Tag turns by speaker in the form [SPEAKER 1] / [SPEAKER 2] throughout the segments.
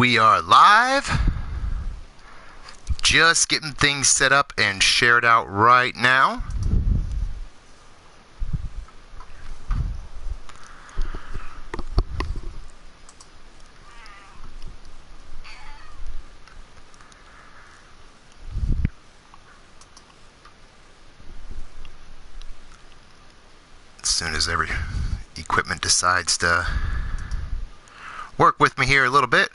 [SPEAKER 1] We are live. Just getting things set up and shared out right now. As soon as every equipment decides to work with me here a little bit.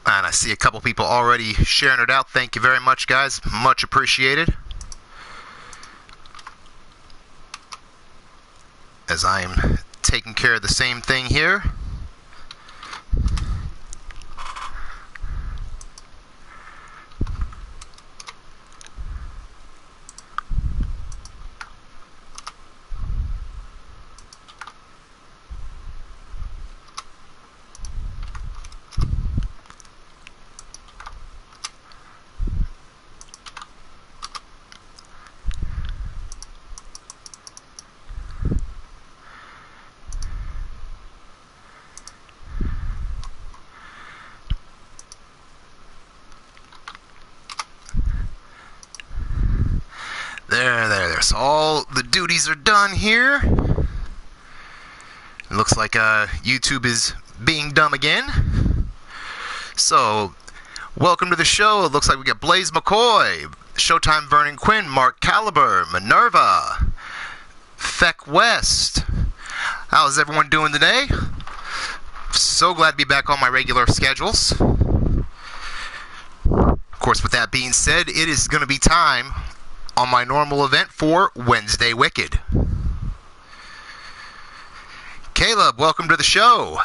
[SPEAKER 1] And I see a couple people already sharing it out. Thank you very much, guys. Much appreciated. As I am taking care of the same thing here. There. So all the duties are done here. It looks like YouTube is being dumb again. So, welcome to the show. It looks like we got Blaze McCoy, Showtime Vernon Quinn, Mark Caliber, Minerva, Feck West. How's everyone doing today? So glad to be back on my regular schedules. Of course, with that being said, it is going to be time on my normal event for Wednesday Wicked. Caleb, welcome to the show.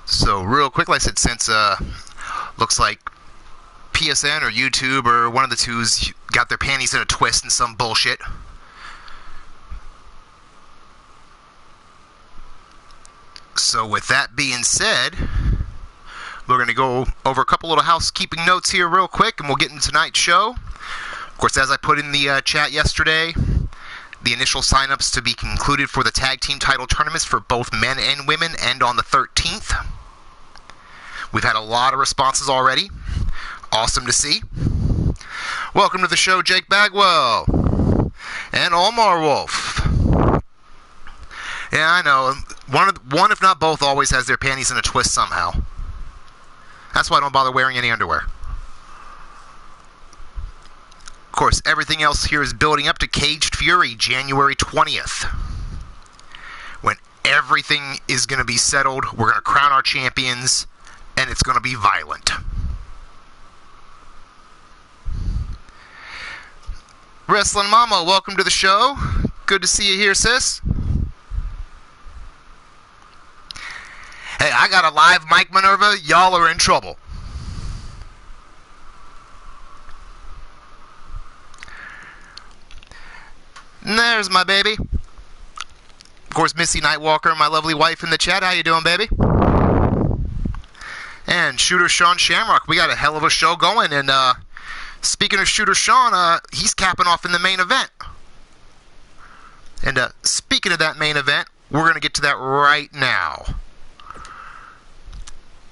[SPEAKER 1] So real quick, like I said, since looks like PSN or YouTube or one of the two's got their panties in a twist and some bullshit. So with that being said, we're going to go over a couple little housekeeping notes here real quick, and we'll get into tonight's show. Of course, as I put in the chat yesterday, the initial signups to be concluded for the tag team title tournaments for both men and women end on the 13th. We've had a lot of responses already. Awesome to see. Welcome to the show, Jake Bagwell and Omar Wolf. Yeah, I know. One, if not both, always has their panties in a twist somehow. That's why I don't bother wearing any underwear. Of course, everything else here is building up to Caged Fury, January 20th. When everything is going to be settled, we're going to crown our champions, and it's going to be violent. Wrestling Mama, welcome to the show. Good to see you here, sis. Hey, I got a live mic, Minerva. Y'all are in trouble. And there's my baby. Of course, Missy Nightwalker, my lovely wife in the chat. How you doing, baby? And Shooter Sean Shamrock. We got a hell of a show going. And speaking of Shooter Sean, he's capping off in the main event. And speaking of that main event, we're going to get to that right now.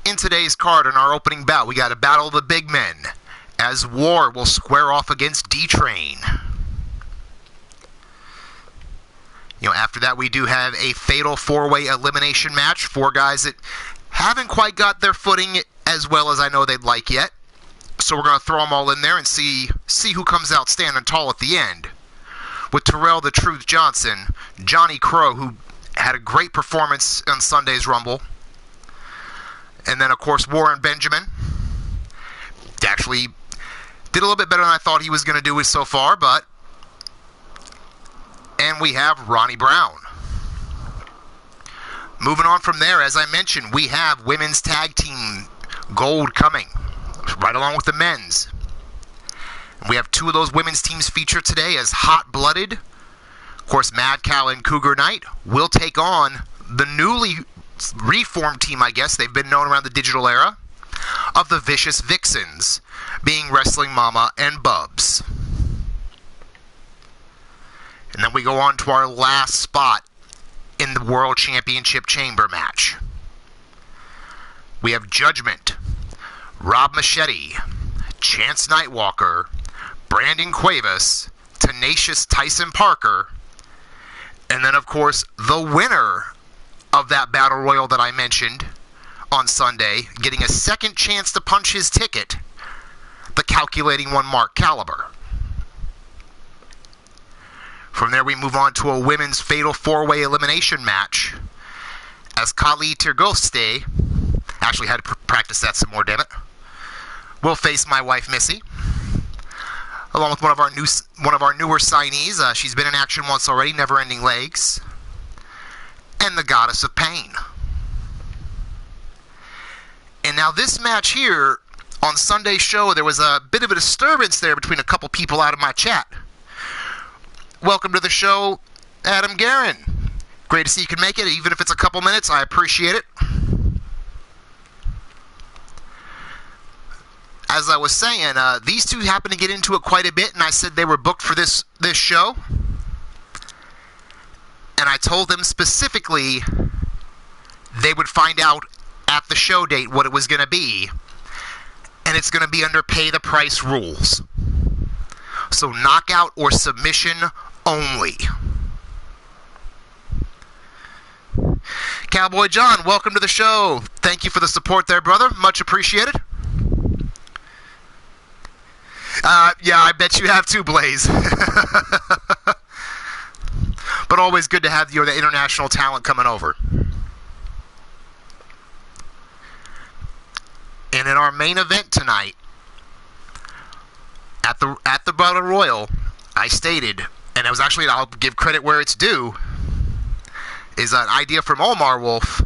[SPEAKER 1] In today's card, in our opening bout, we got a battle of the big men, as War will square off against D-Train. After that, we do have a fatal four-way elimination match. Four guys that haven't quite got their footing as well as I know they'd like yet. So we're going to throw them all in there and see who comes out standing tall at the end. With Terrell the Truth Johnson, Johnny Crow, who had a great performance on Sunday's Rumble. And then, of course, Warren Benjamin. Actually did a little bit better than I thought he was going to do so far, but... And we have Ronnie Brown. Moving on from there, as I mentioned, we have women's tag team gold coming, right along with the men's. We have two of those women's teams featured today as hot-blooded. Of course, Mad Cow and Cougar Knight will take on the newly reformed team, I guess. They've been known around the digital era, of the Vicious Vixens, being Wrestling Mama and Bubs. And then we go on to our last spot in the World Championship Chamber match. We have Judgment, Rob Machete, Chance Nightwalker, Brandon Cuevas, Tenacious Tyson Parker, and then, of course, the winner of that Battle Royal that I mentioned on Sunday, getting a second chance to punch his ticket, the Calculating One, Mark Caliber. From there, we move on to a women's fatal four-way elimination match, as Kali Tirgoste, actually had to practice that some more, damn it, will face my wife Missy, along with one of our newer signees. She's been in action once already, Never Ending Legs, and the Goddess of Pain. And now this match here, on Sunday's show, there was a bit of a disturbance there between a couple people out of my chat. Welcome to the show, Adam Guerin. Great to see you can make it, even if it's a couple minutes. I appreciate it. As I was saying, these two happened to get into it quite a bit, and I said they were booked for this show. And I told them specifically they would find out at the show date what it was going to be. And it's going to be under pay the price rules. So knockout or submission only. Cowboy John, welcome to the show. Thank you for the support there, brother. Much appreciated. Yeah, I bet you have too, Blaze. But always good to have the international talent coming over. And in our main event tonight, at the Battle Royal, I stated, and it was actually, I'll give credit where it's due, is an idea from Omar Wolf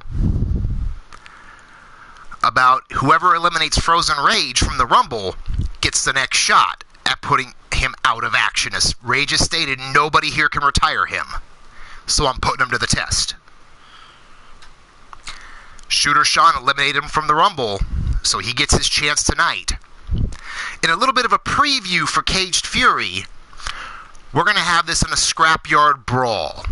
[SPEAKER 1] about whoever eliminates Frozen Rage from the Rumble gets the next shot at putting him out of action. As Rage has stated, nobody here can retire him. So I'm putting him to the test. Shooter Sean eliminated him from the Rumble, so he gets his chance tonight. In a little bit of a preview for Caged Fury, we're going to have this in a scrapyard brawl,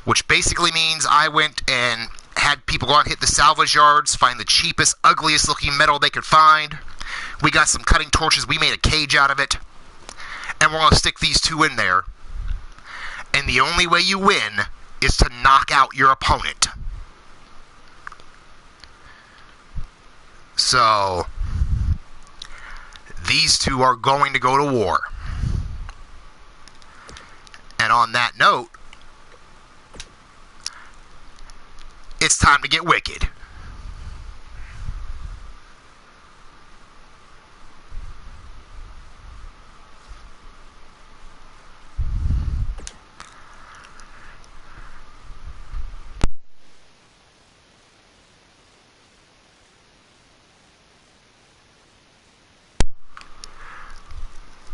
[SPEAKER 1] which basically means I went and had people go out and hit the salvage yards, find the cheapest, ugliest looking metal they could find. We got some cutting torches. We made a cage out of it. And we're going to stick these two in there. And the only way you win is to knock out your opponent. So, these two are going to go to war. And on that note, it's time to get wicked.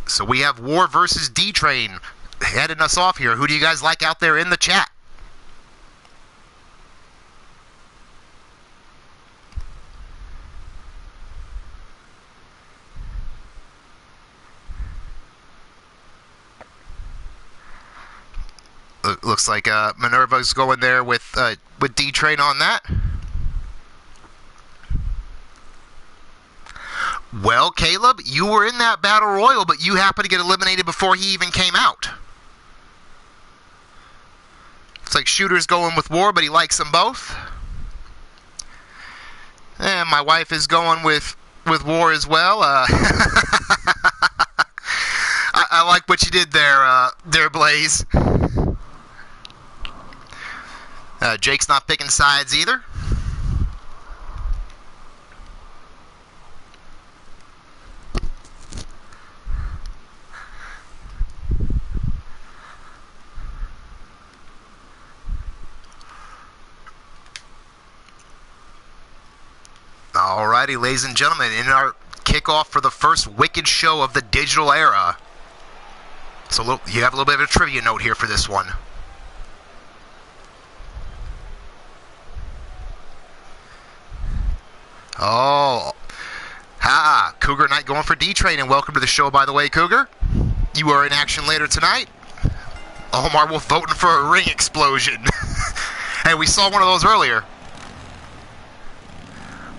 [SPEAKER 1] So we have War versus D-Train heading us off here. Who do you guys like out there in the chat? Looks like Minerva's going there with D-Train on that. Well, Caleb, you were in that Battle Royal, but you happened to get eliminated before he even came out. It's like Shooter's going with War, but he likes them both. And my wife is going with War as well. I like what you did there, Blaze. Jake's not picking sides either. Alrighty, ladies and gentlemen, in our kickoff for the first Wicked show of the digital era. So you have a little bit of a trivia note here for this one. Oh, Cougar Knight going for D-Train, and welcome to the show, by the way, Cougar. You are in action later tonight. Omar Wolf voting for a ring explosion. Hey, we saw one of those earlier.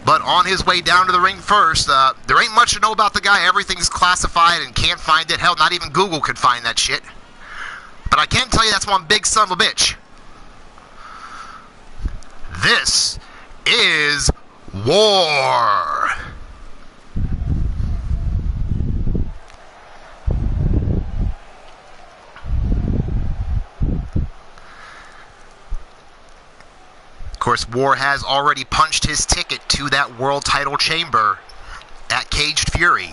[SPEAKER 1] But on his way down to the ring first, there ain't much to know about the guy. Everything's classified and can't find it. Hell, not even Google could find that shit. But I can tell you that's one big son of a bitch. This is War. Of course, War has already punched his ticket to that world title chamber at Caged Fury.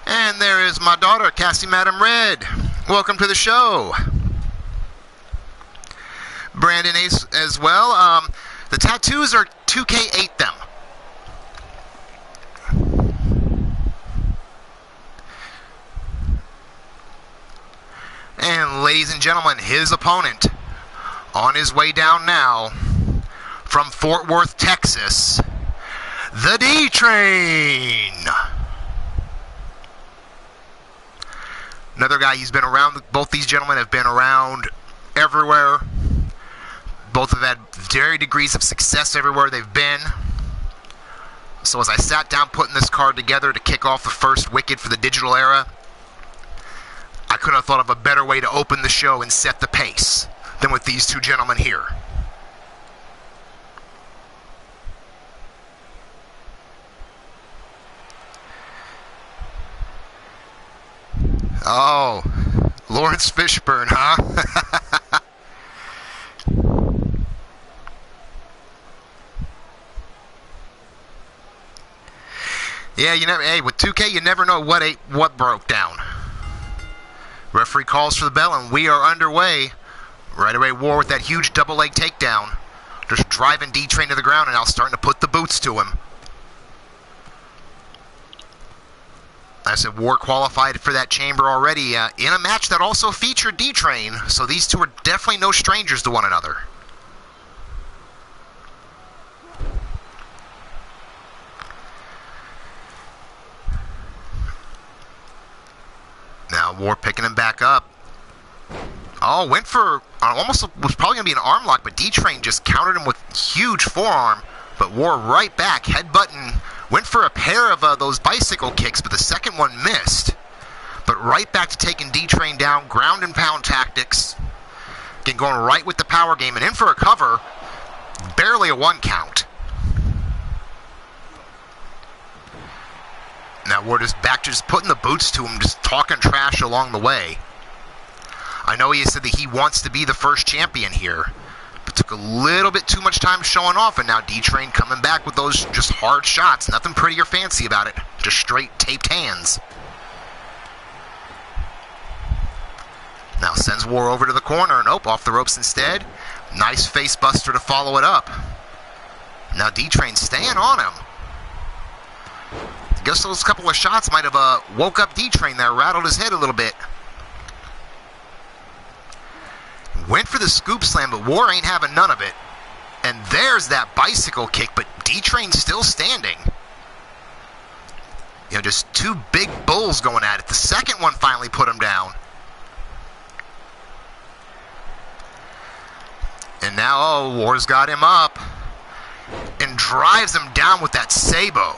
[SPEAKER 1] And there is my daughter, Cassie Madam Red. Welcome to the show. Brandon Ace as well. The tattoos are 2K8 them. And ladies and gentlemen, his opponent on his way down now from Fort Worth, Texas, the D-Train. Another guy, he's been around, both these gentlemen have been around everywhere. Both have had varying degrees of success everywhere they've been. So as I sat down putting this card together to kick off the first Wicked for the digital era, I couldn't have thought of a better way to open the show and set the pace than with these two gentlemen here. Oh, Lawrence Fishburne, huh? Yeah, hey, with 2K, you never know what broke down. Referee calls for the bell, and we are underway. Right away, War with that huge double leg takedown. Just driving D-Train to the ground and now starting to put the boots to him. I said War qualified for that chamber already in a match that also featured D-Train, so these two are definitely no strangers to one another. Now War picking him back up. Oh, went for, almost was probably going to be an arm lock, but D-Train just countered him with huge forearm. But War right back, headbutting, went for a pair of those bicycle kicks, but the second one missed. But right back to taking D-Train down, ground and pound tactics. Again, going right with the power game and in for a cover. Barely a one count. Now War just back to just putting the boots to him, just talking trash along the way. I know he said that he wants to be the first champion here, but took a little bit too much time showing off, and now D-Train coming back with those just hard shots. Nothing pretty or fancy about it. Just straight taped hands. Now sends War over to the corner. Nope, off the ropes instead. Nice face buster to follow it up. Now D-Train staying on him. I guess those couple of shots might have woke up D-Train there, rattled his head a little bit. Went for the scoop slam, but War ain't having none of it. And there's that bicycle kick, but D-Train still standing. You know, just two big bulls going at it. The second one finally put him down. And now, oh, War's got him up. And drives him down with that Sabo.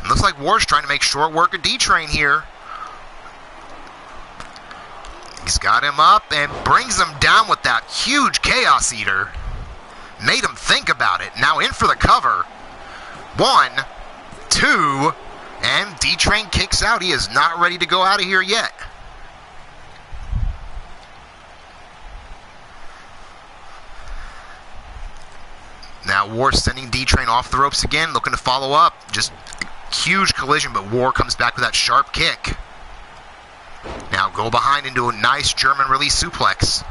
[SPEAKER 1] And looks like War's trying to make short work of D-Train here. He's got him up and brings him down with that huge Chaos Eater. Made him think about it. Now in for the cover. 1, 2, and D-Train kicks out. He is not ready to go out of here yet. Now War sending D-Train off the ropes again, looking to follow up. Just a huge collision, but War comes back with that sharp kick. Now go behind into a nice German release suplex.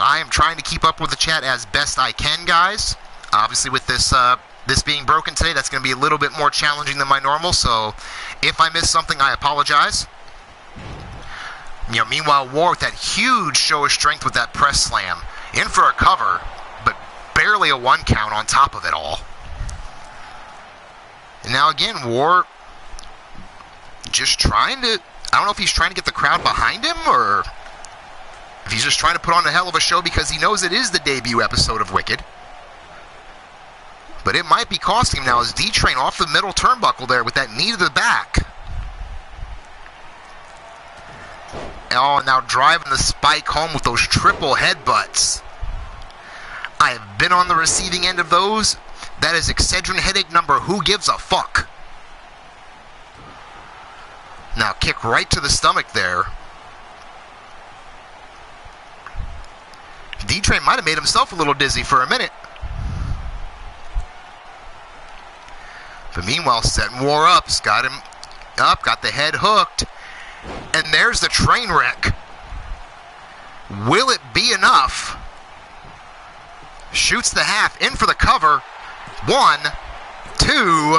[SPEAKER 1] said, I am trying to keep up with the chat as best I can, guys. Obviously, with this this being broken today, that's going to be a little bit more challenging than my normal, so if I miss something, I apologize. Meanwhile, War with that huge show of strength with that press slam. In for a cover, but barely a 1 count on top of it all. And now again, War just trying to, I don't know if he's trying to get the crowd behind him, or if he's just trying to put on a hell of a show because he knows it is the debut episode of Wicked. But it might be costing him now as D-Train off the middle turnbuckle there with that knee to the back. Oh, now driving the spike home with those triple headbutts. I have been on the receiving end of those. That is Excedrin headache number who gives a fuck. Now kick right to the stomach there. D-Train might have made himself a little dizzy for a minute. But meanwhile, setting War up. Got him up, got the head hooked. And there's the train wreck. Will it be enough? Shoots the half, in for the cover. 1, 2,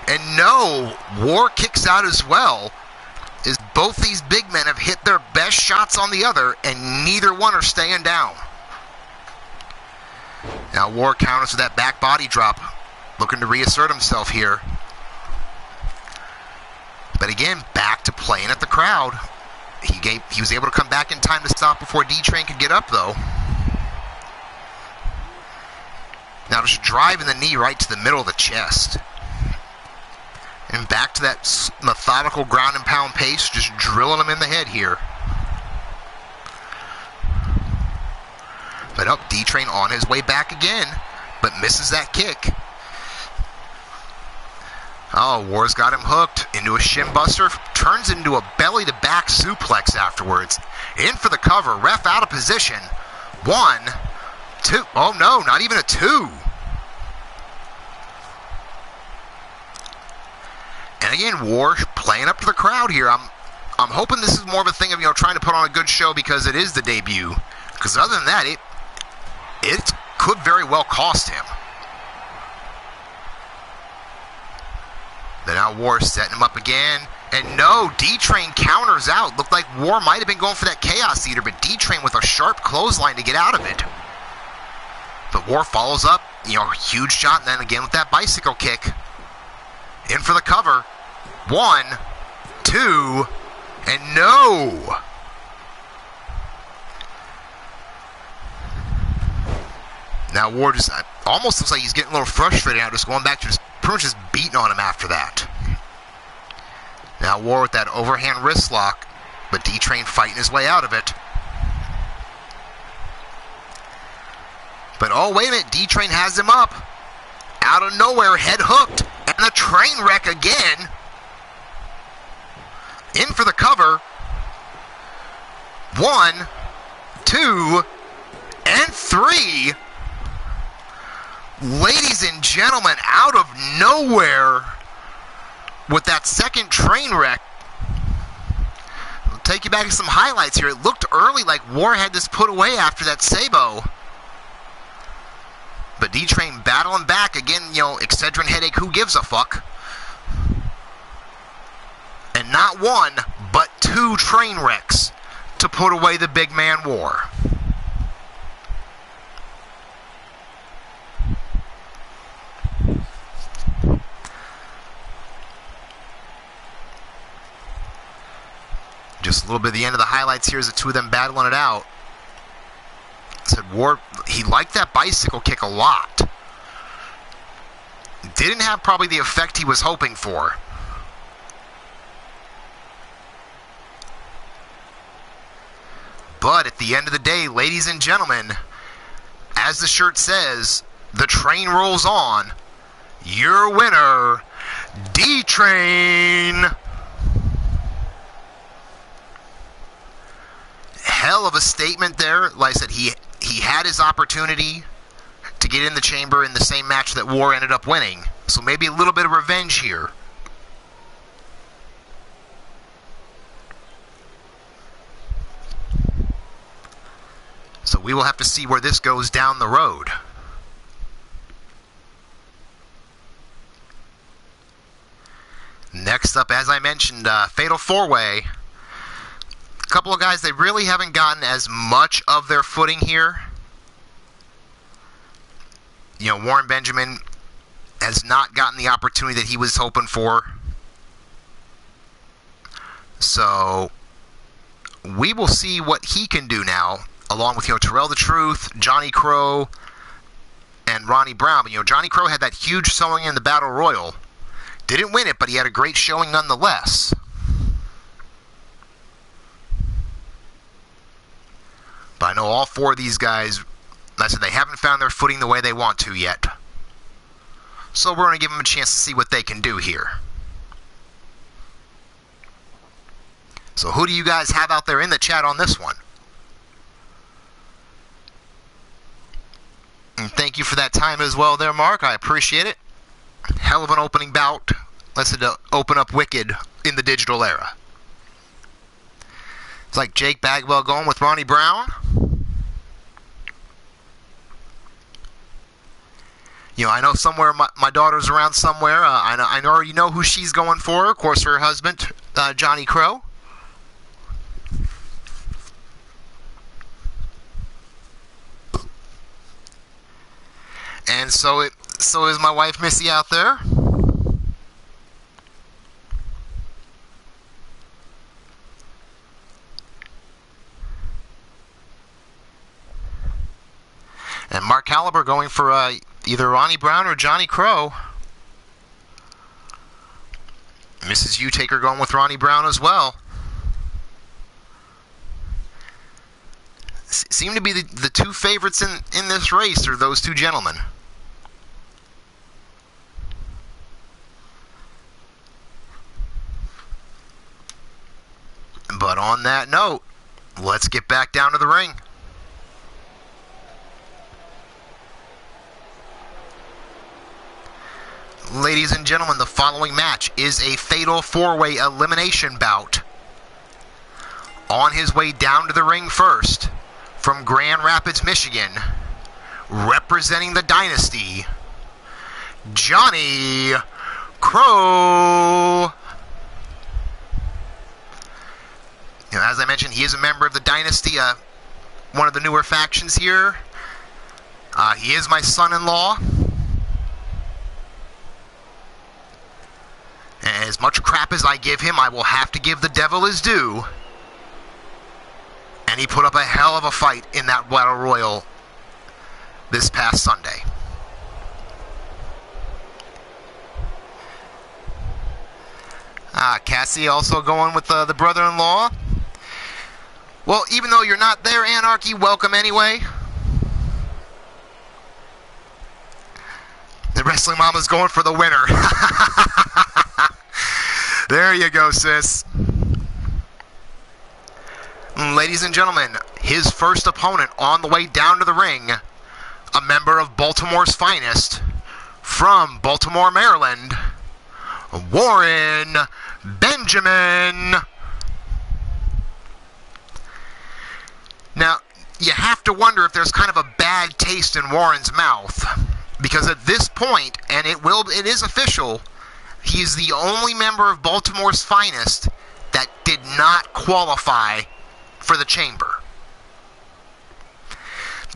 [SPEAKER 1] and no. War kicks out as well. As both these big men have hit their best shots on the other, and neither one are staying down. Now War counters with that back body drop. Looking to reassert himself here. But again, back to playing at the crowd. He was able to come back in time to stop before D-Train could get up, though. Now just driving the knee right to the middle of the chest. And back to that methodical ground and pound pace, just drilling him in the head here. But up, D-Train on his way back again, but misses that kick. Oh, War's got him hooked into a shin buster, turns into a belly-to-back suplex afterwards. In for the cover, ref out of position. 1, 2, oh no, not even a 2. And again, War playing up to the crowd here. I'm hoping this is more of a thing of, trying to put on a good show because it is the debut. Because other than that, it could very well cost him. But now War setting him up again. And no, D-Train counters out. Looked like War might have been going for that Chaos Eater, but D-Train with a sharp clothesline to get out of it. But War follows up, huge shot, and then again with that bicycle kick. In for the cover. 1, 2, and no! Now War just almost looks like he's getting a little frustrated now, just going back to just pretty much just beating on him after that. Now War with that overhand wrist lock, but D-Train fighting his way out of it. But oh, wait a minute, D-Train has him up. Out of nowhere, head hooked, and the train wreck again. In for the cover. 1, 2, and 3. Ladies and gentlemen, out of nowhere with that second train wreck. I'll take you back to some highlights here. It looked early like War had this put away after that Sabo. But D-Train battling back again, Excedrin headache, who gives a fuck? And not 1, but 2 train wrecks to put away the big man War. Just a little bit of the end of the highlights here as the two of them battling it out. Said War, he liked that bicycle kick a lot. Didn't have probably the effect he was hoping for. But at the end of the day, ladies and gentlemen, as the shirt says, the train rolls on. Your winner, D-Train. Hell of a statement there. Like I said, he had his opportunity to get in the chamber in the same match that War ended up winning. So maybe a little bit of revenge here. So we will have to see where this goes down the road. Next up, as I mentioned, Fatal 4-Way. A couple of guys, they really haven't gotten as much of their footing here. You know, Warren Benjamin has not gotten the opportunity that he was hoping for. So we will see what he can do now, along with, Terrell the Truth, Johnny Crow, and Ronnie Brown. But, Johnny Crow had that huge showing in the Battle Royal. Didn't win it, but he had a great showing nonetheless. But I know all four of these guys, like I said, they haven't found their footing the way they want to yet. So we're going to give them a chance to see what they can do here. So who do you guys have out there in the chat on this one? And thank you for that time as well there, Mark. I appreciate it. Hell of an opening bout. Let's open up Wicked in the digital era. It's like Jake Bagwell going with Ronnie Brown. I know somewhere my daughter's around somewhere. I already know who she's going for. Of course, her husband, Johnny Crow. And so is my wife Missy out there. And Mark Caliber going for either Ronnie Brown or Johnny Crow. Mrs. U-Taker going with Ronnie Brown as well. Seem to be the two favorites in this race are those two gentlemen. But on that note, let's get back down to the ring. Ladies and gentlemen, the following match is a Fatal 4-Way elimination bout. On his way down to the ring first, from Grand Rapids, Michigan, representing the Dynasty, Johnny Crow. As I mentioned, he is a member of the Dynasty, one of the newer factions here. He is my son-in-law. As much crap as I give him, I will have to give the devil his due. And he put up a hell of a fight in that Battle Royal this past Sunday. Cassie also going with the brother-in-law. Well, even though you're not there, Anarchy, welcome anyway. The Wrestling Mama's going for the winner. There you go, sis. Ladies and gentlemen, his first opponent on the way down to the ring, a member of Baltimore's finest, from Baltimore, Maryland, Warren Benjamin. Now, you have to wonder if there's kind of a bad taste in Warren's mouth, because at this point, and it is official, he's the only member of Baltimore's finest that did not qualify for the chamber.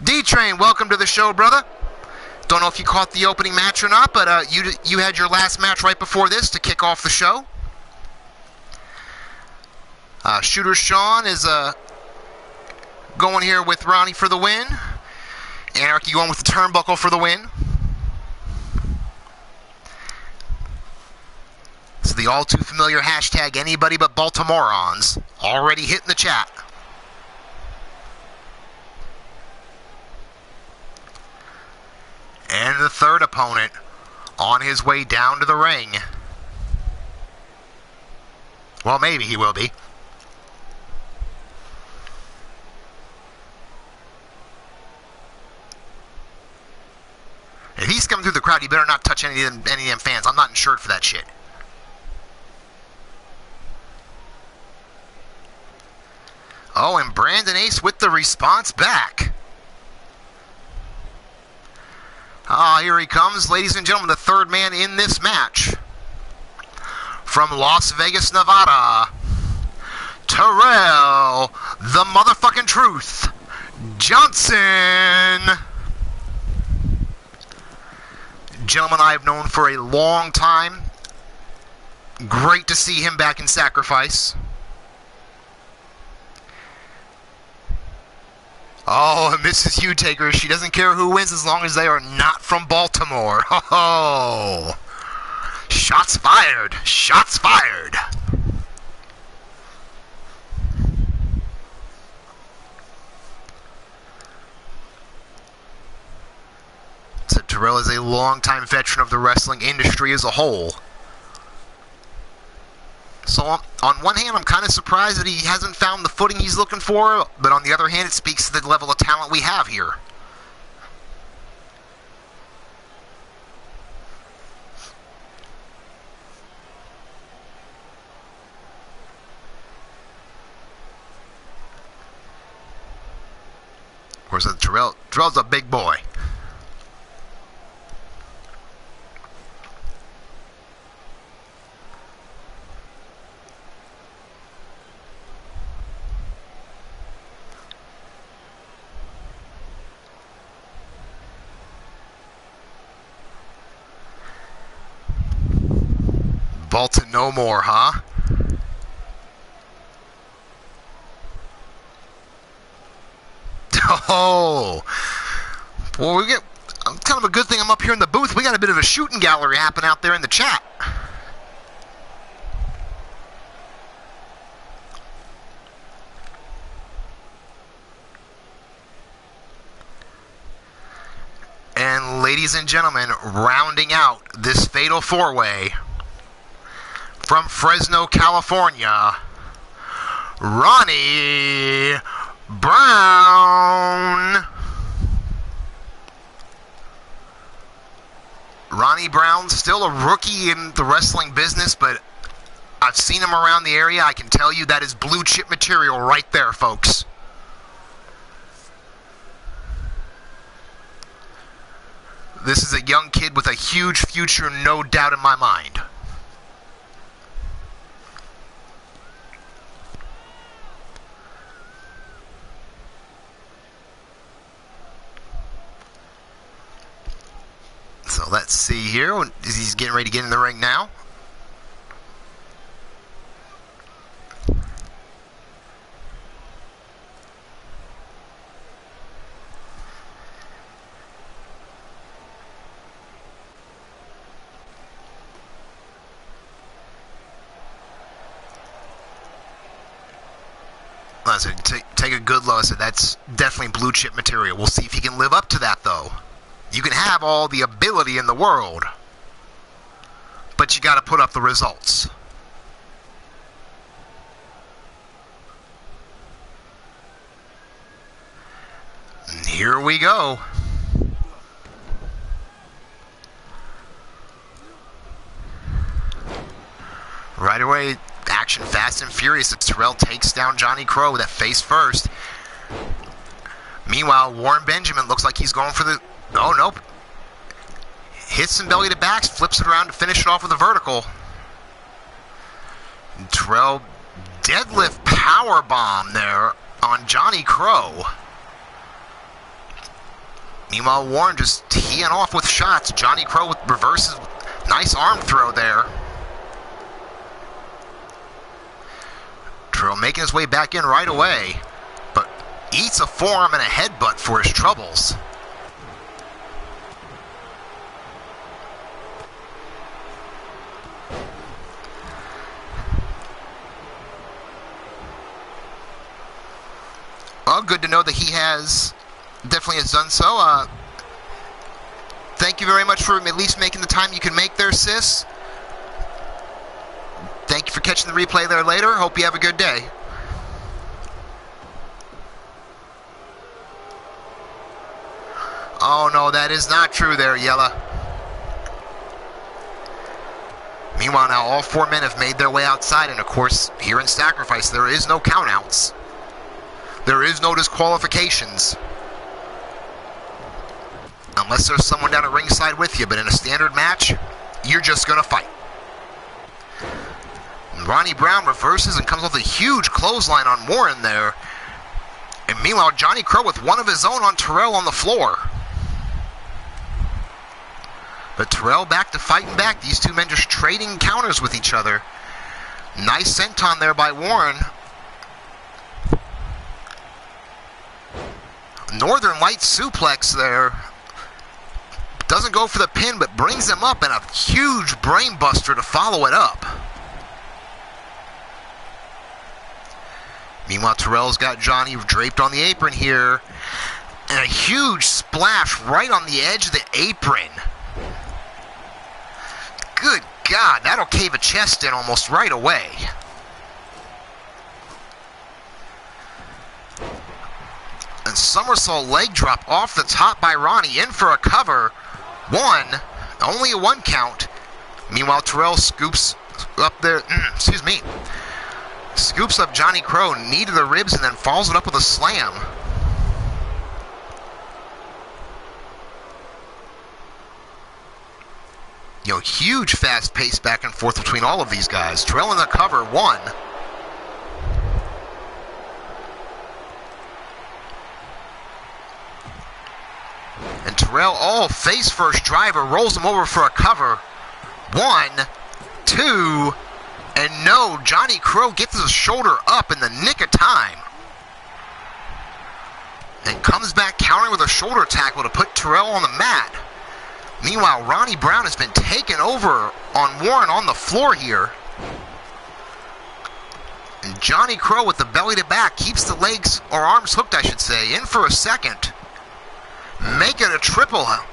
[SPEAKER 1] D-Train, welcome to the show, brother. Don't know if you caught the opening match or not, but you had your last match right before this to kick off the show. Shooter Sean is going here with Ronnie for the win. Anarchy going with the turnbuckle for the win. So the all too familiar hashtag anybody but Baltimoreans already hitting the chat. And the third opponent on his way down to the ring. Well, maybe he will be. If he's coming through the crowd, he better not touch any of them fans. I'm not insured for that shit. Oh, and Brandon Ace with the response back. Here he comes, ladies and gentlemen, the third man in this match. From Las Vegas, Nevada, Terrell, the motherfucking truth, Johnson. Gentleman I've known for a long time. Great to see him back in Sacrifice. Oh, and Mrs. Hugh Taker, she doesn't care who wins as long as they are not from Baltimore. Oh, shots fired. Shots fired. So Terrell is a longtime veteran of the wrestling industry as a whole. So on one hand, I'm kind of surprised that he hasn't found the footing he's looking for, but on the other hand, it speaks to the level of talent we have here. Of course, Terrell's a big boy. Bolton no more, huh? Oh, well, we get kind of a good thing I'm up here in the booth. We got a bit of a shooting gallery happening out there in the chat. And ladies and gentlemen, rounding out this fatal four-way from Fresno, California, Ronnie Brown. Ronnie Brown's still a rookie in the wrestling business, but I've seen him around the area. I can tell you that is blue chip material right there, folks. This is a young kid with a huge future, no doubt in my mind. So let's see here. He's getting ready to get in the ring now. I said, take a good look. I said, that's definitely blue chip material. We'll see if he can live up to that, though. You can have all the ability in the world, but you got to put up the results. And here we go. Right away, action fast and furious as Terrell takes down Johnny Crow, that face first. Meanwhile, Warren Benjamin looks like he's going for the... Oh, nope. Hits some belly to backs, flips it around to finish it off with a vertical. And Terrell deadlift power bomb there on Johnny Crow. Meanwhile, Warren just teeing off with shots. Johnny Crow with reverses. Nice arm throw there. Terrell making his way back in right away, but eats a forearm and a headbutt for his troubles. Well, good to know that he definitely has done so. Thank you very much for at least making the time you can make there, sis. Thank you for catching the replay there later. Hope you have a good day. Oh, no, that is not true there, Yella. Meanwhile, now all four men have made their way outside, and of course, here in Sacrifice, there is no countouts. There is no disqualifications. unless there's someone down at ringside with you. But in a standard match, you're just going to fight. And Ronnie Brown reverses and comes with a huge clothesline on Warren there. And meanwhile, Johnny Crow with one of his own on Terrell on the floor. But Terrell back to fighting back. These two men just trading counters with each other. Nice senton there by Warren. Northern Lights suplex there. Doesn't go for the pin, but brings him up, and a huge brain buster to follow it up. Meanwhile, Terrell's got Johnny draped on the apron here. And a huge splash right on the edge of the apron. Good God, that'll cave a chest in almost right away. And somersault leg drop off the top by Ronnie, in for a cover. One, only a 1 count. Meanwhile, Terrell scoops up there, scoops up Johnny Crow, knee to the ribs, and then follows it up with a slam. Huge fast pace back and forth between all of these guys. Terrell in the cover, 1. And Terrell, face first driver, rolls him over for a cover. 1, 2, and no, Johnny Crow gets his shoulder up in the nick of time. And comes back countering with a shoulder tackle to put Terrell on the mat. Meanwhile, Ronnie Brown has been taken over on Warren on the floor here. And Johnny Crow with the belly to back keeps the legs, or arms hooked I should say, in for a second. Make it a triple. I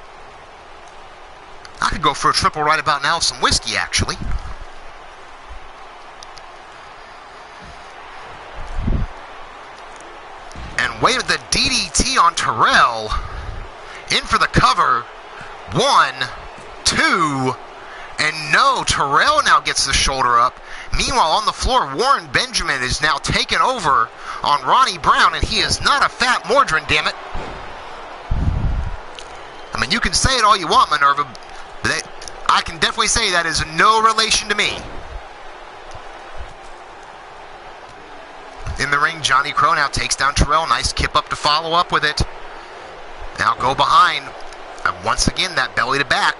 [SPEAKER 1] could go for a triple right about now with some whiskey, actually. And wait at the DDT on Terrell. In for the cover. 1, 2, and no, Terrell now gets the shoulder up. Meanwhile, on the floor, Warren Benjamin is now taken over on Ronnie Brown, and he is not a fat Mordrin, damn it. I mean, you can say it all you want, Minerva, but I can definitely say that is no relation to me. In the ring, Johnny Crow now takes down Terrell. Nice kip up to follow up with it. Now go behind. And once again, that belly to back.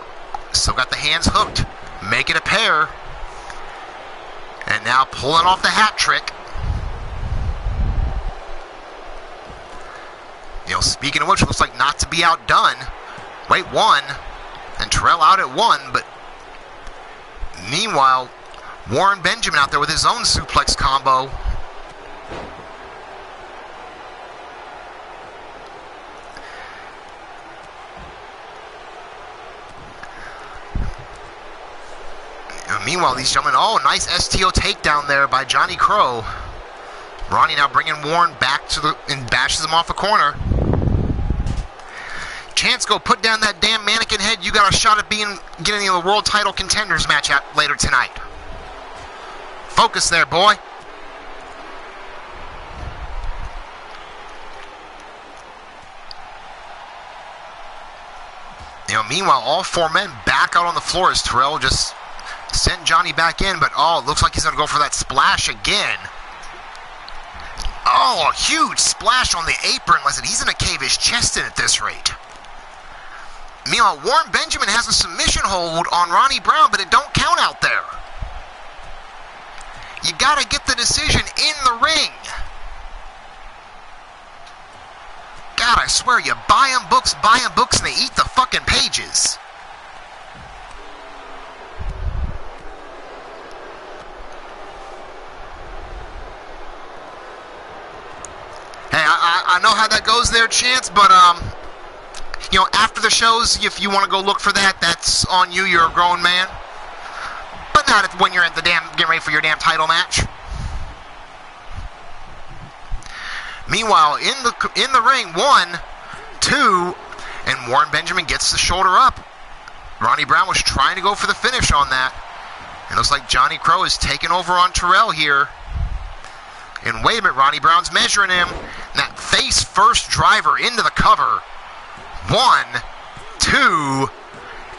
[SPEAKER 1] Still got the hands hooked. Make it a pair. And now pulling off the hat trick. Speaking of which, looks like not to be outdone. Wait, 1. And Terrell out at 1, but meanwhile, Warren Benjamin out there with his own suplex combo. Meanwhile, these gentlemen, nice STO takedown there by Johnny Crow. Ronnie now bringing Warren back and bashes him off a corner. Chance, go put down that damn mannequin head. You got a shot at getting the world title contenders match out later tonight. Focus there, boy. Meanwhile, all 4 men back out on the floor as Terrell just sent Johnny back in, but it looks like he's going to go for that splash again. A huge splash on the apron. Listen, he's going to cave his chest in at this rate. Meanwhile, Warren Benjamin has a submission hold on Ronnie Brown, but it don't count out there. You got to get the decision in the ring. God, I swear, you buy them books, and they eat the fucking pages. Hey, I know how that goes there, Chance, but, after the shows, if you want to go look for that, that's on you. You're a grown man. But not when you're at the getting ready for your damn title match. Meanwhile, in the ring, 1, 2, and Warren Benjamin gets the shoulder up. Ronnie Brown was trying to go for the finish on that. It looks like Johnny Crow is taking over on Terrell here. And wait a minute, Ronnie Brown's measuring him. That face first driver into the cover. 1, 2,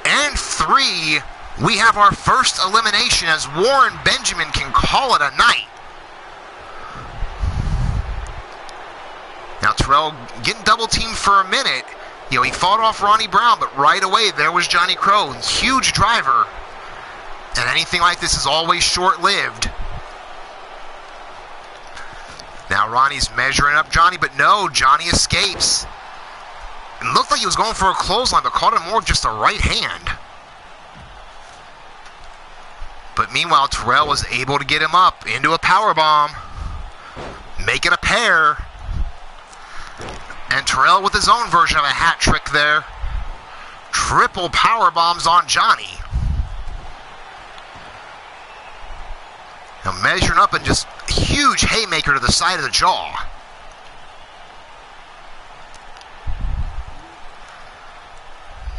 [SPEAKER 1] and 3. We have our first elimination as Warren Benjamin can call it a night. Now Terrell getting double teamed for a minute. You know, he fought off Ronnie Brown, but right away there was Johnny Crow. Huge driver. And anything like this is always short-lived. Now Ronnie's measuring up Johnny, but no, Johnny escapes. It looked like he was going for a clothesline, but caught him more just a right hand. But meanwhile, Terrell was able to get him up into a powerbomb, make it a pair. And Terrell with his own version of a hat trick there. Triple power bombs on Johnny. Now measuring up and just huge haymaker to the side of the jaw.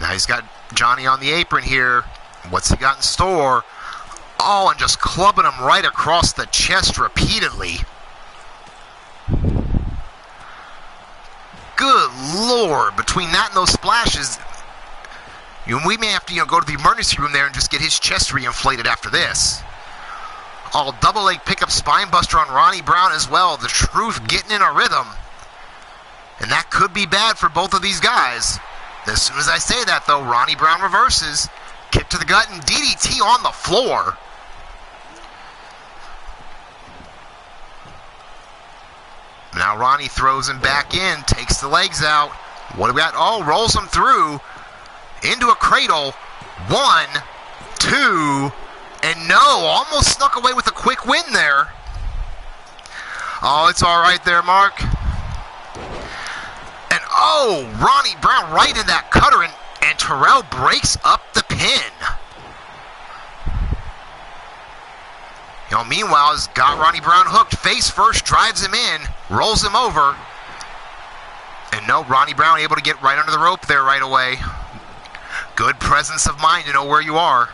[SPEAKER 1] Now he's got Johnny on the apron here. What's he got in store? Oh, and just clubbing him right across the chest repeatedly. Good Lord, between that and those splashes, we may have to go to the emergency room there and just get his chest reinflated after this. All double leg pickup spine buster on Ronnie Brown as well. The Truth getting in a rhythm. And that could be bad for both of these guys. As soon as I say that, though, Ronnie Brown reverses. Kick to the gut and DDT on the floor. Now Ronnie throws him back in, takes the legs out. What do we got? Oh, rolls him through into a cradle. 1, 2, and no, almost snuck away with a quick win there. Oh, it's all right there, Mark. And oh, Ronnie Brown right in that cutter, and Terrell breaks up the pin. Meanwhile, he's got Ronnie Brown hooked. Face first, drives him in, rolls him over. And no, Ronnie Brown able to get right under the rope there right away. Good presence of mind to know where you are.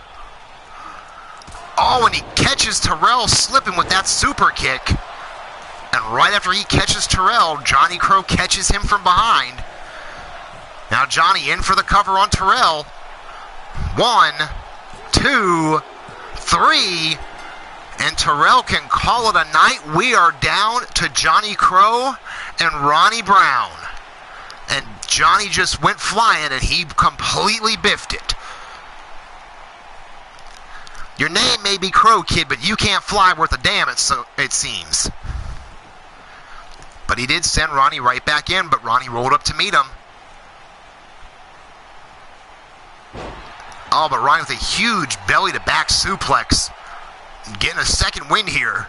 [SPEAKER 1] Oh, and he catches Terrell slipping with that super kick. And right after he catches Terrell, Johnny Crow catches him from behind. Now Johnny in for the cover on Terrell. 1, 2, 3. And Terrell can call it a night. We are down to Johnny Crow and Ronnie Brown. And Johnny just went flying and he completely biffed it. Your name may be Crow Kid, but you can't fly worth a damn, it seems. But he did send Ronnie right back in, but Ronnie rolled up to meet him. Oh, but Ronnie with a huge belly-to-back suplex. Getting a second win here.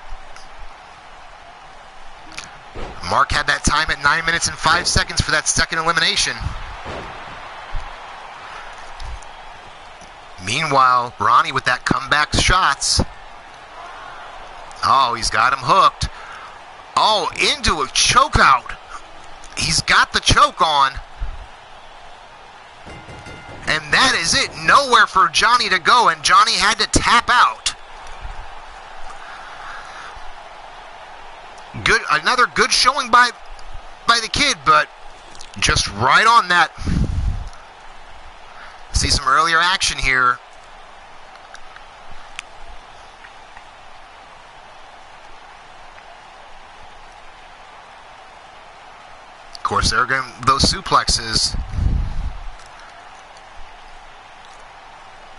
[SPEAKER 1] Mark had that time at 9 minutes and 5 seconds for that second elimination. Meanwhile, Ronnie with that comeback shots. Oh, he's got him hooked. Oh, into a choke out. He's got the choke on. And that is it. Nowhere for Johnny to go, and Johnny had to tap out. Good, another good showing by the kid, but just right on that. See some earlier action here. Of course, they're going those suplexes.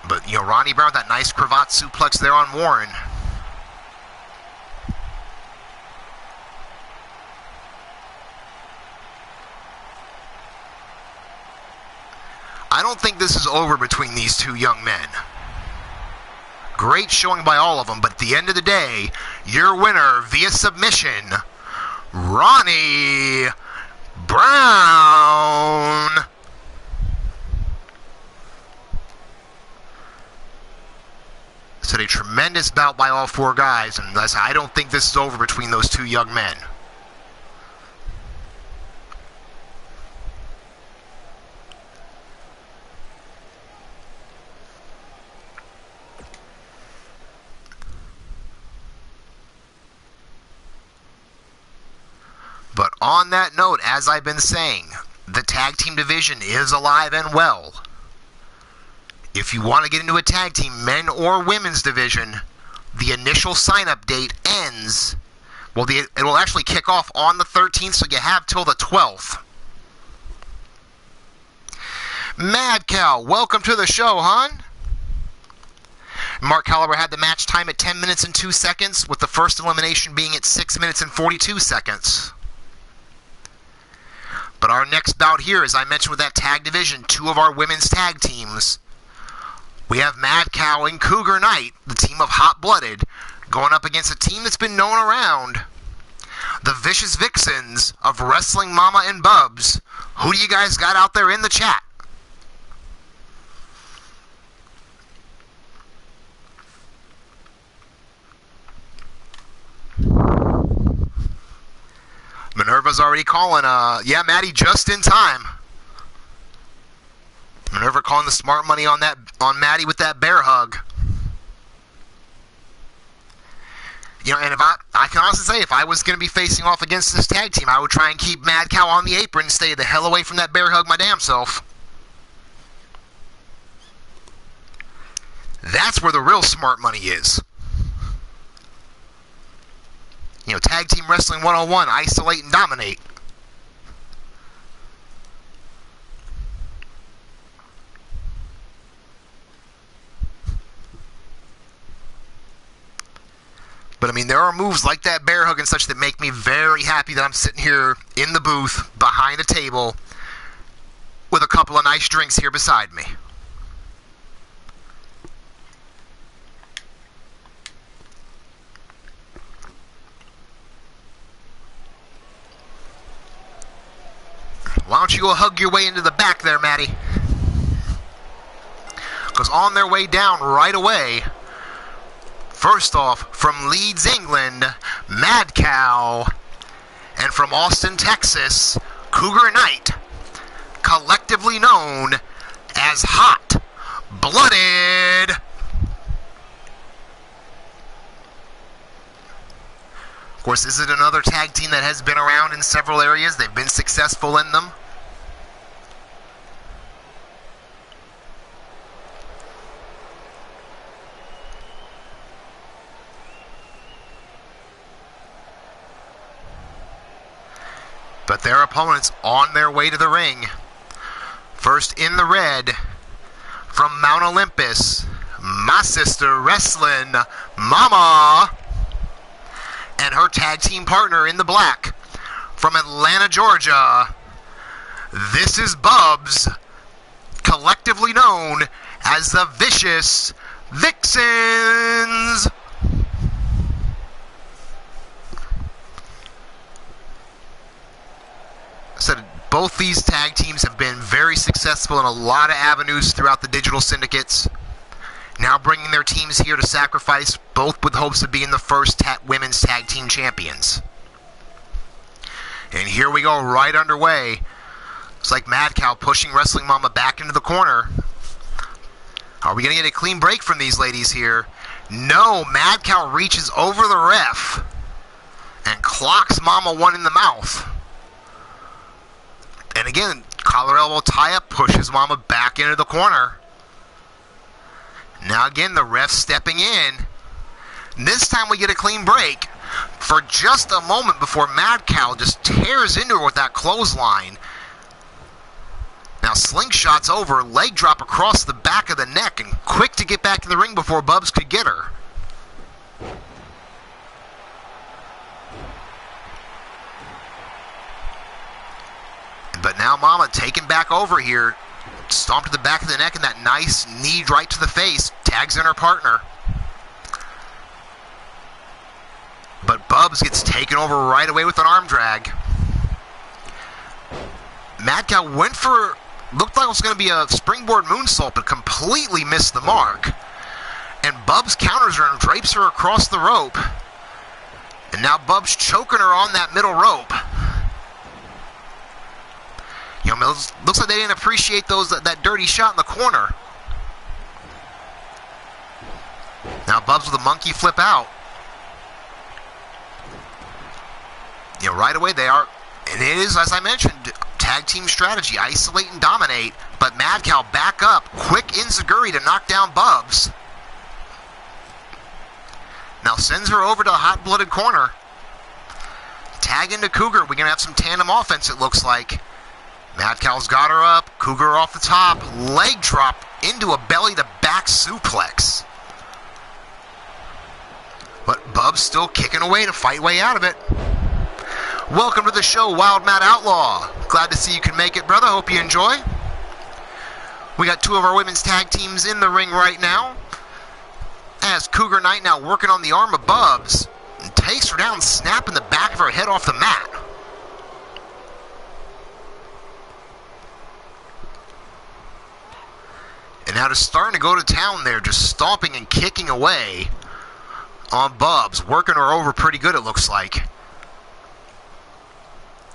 [SPEAKER 1] But Ronnie Brown with that nice cravat suplex there on Warren. I don't think this is over between these two young men. Great showing by all of them, but at the end of the day, your winner via submission, Ronnie Brown. So a tremendous bout by all four guys, and I don't think this is over between those two young men. On that note, as I've been saying, the tag team division is alive and well. If you want to get into a tag team, men or women's division, the initial sign-up date ends. Well, it will actually kick off on the 13th, so you have till the 12th. Mad Cow, welcome to the show, hon. Mark Caliber had the match time at 10 minutes and 2 seconds, with the first elimination being at 6 minutes and 42 seconds. But our next bout here, as I mentioned with that tag division, 2 of our women's tag teams. We have Mad Cow and Cougar Knight, the team of Hot Blooded, going up against a team that's been known around. The Vicious Vixens of Wrestling Mama and Bubs. Who do you guys got out there in the chat? Minerva's already calling, yeah, Maddie, just in time. Minerva calling the smart money on Maddie with that bear hug. You know, and if I can honestly say, if I was going to be facing off against this tag team, I would try and keep Mad Cow on the apron and stay the hell away from that bear hug my damn self. That's where the real smart money is. You know, Tag Team Wrestling 101, isolate and dominate. But, I mean, there are moves like that bear hug and such that make me very happy that I'm sitting here in the booth behind a table with a couple of nice drinks here beside me. Why don't you go hug your way into the back there, Maddie? Because on their way down right away, first off, from Leeds, England, Mad Cow, and from Austin, Texas, Cougar Knight, collectively known as Hot Blooded. Of course, this is another tag team that has been around in several areas. They've been successful in them. But their opponents on their way to the ring. First in the red, from Mount Olympus, my sister Wrestling Mama, and her tag team partner in the black, from Atlanta, Georgia, this is Bubs, collectively known as the Vicious Vixens. Said both these tag teams have been very successful in a lot of avenues throughout the digital syndicates. Now bringing their teams here to Sacrifice, both with hopes of being the first women's tag team champions. And here we go, right underway. It's like Mad Cow pushing Wrestling Mama back into the corner. Are we going to get a clean break from these ladies here? No, Mad Cow reaches over the ref and clocks Mama one in the mouth. And again, collar elbow tie-up pushes Mama back into the corner. Now again, the ref stepping in. This time we get a clean break for just a moment before Mad Cow just tears into her with that clothesline. Now slingshot's over, leg drop across the back of the neck, and quick to get back in the ring before Bubs could get her. But now Mama taken back over here, stomped to the back of the neck, and that nice knee right to the face, tags in her partner. But Bubs gets taken over right away with an arm drag. Mad Cow went for, looked like it was going to be a springboard moonsault, but completely missed the mark. And Bubs counters her and drapes her across the rope. And now Bubs choking her on that middle rope. You know, looks like they didn't appreciate that dirty shot in the corner. Now Bubs with a monkey flip out. You know, right away they are, and it is, as I mentioned, Tag team strategy, isolate and dominate, but Mad Cow back up. Quick enziguri to knock down Bubs. Now sends her over to the hot-blooded corner. Tag into Cougar. We're going to have some tandem offense, it looks like. Mad Cow's got her up. Cougar off the top. Leg drop into a belly-to-back suplex. But Bubs still kicking away to fight way out of it. Welcome to the show, Wild Matt Outlaw. Glad to see you can make it, brother. Hope you enjoy. We got two of our women's tag teams in the ring right now. As Cougar Knight now working on the arm of Bubs. And takes her down, snapping the back of her head off the mat. And now just starting to go to town there, just stomping and kicking away on Bubs. Working her over pretty good, it looks like.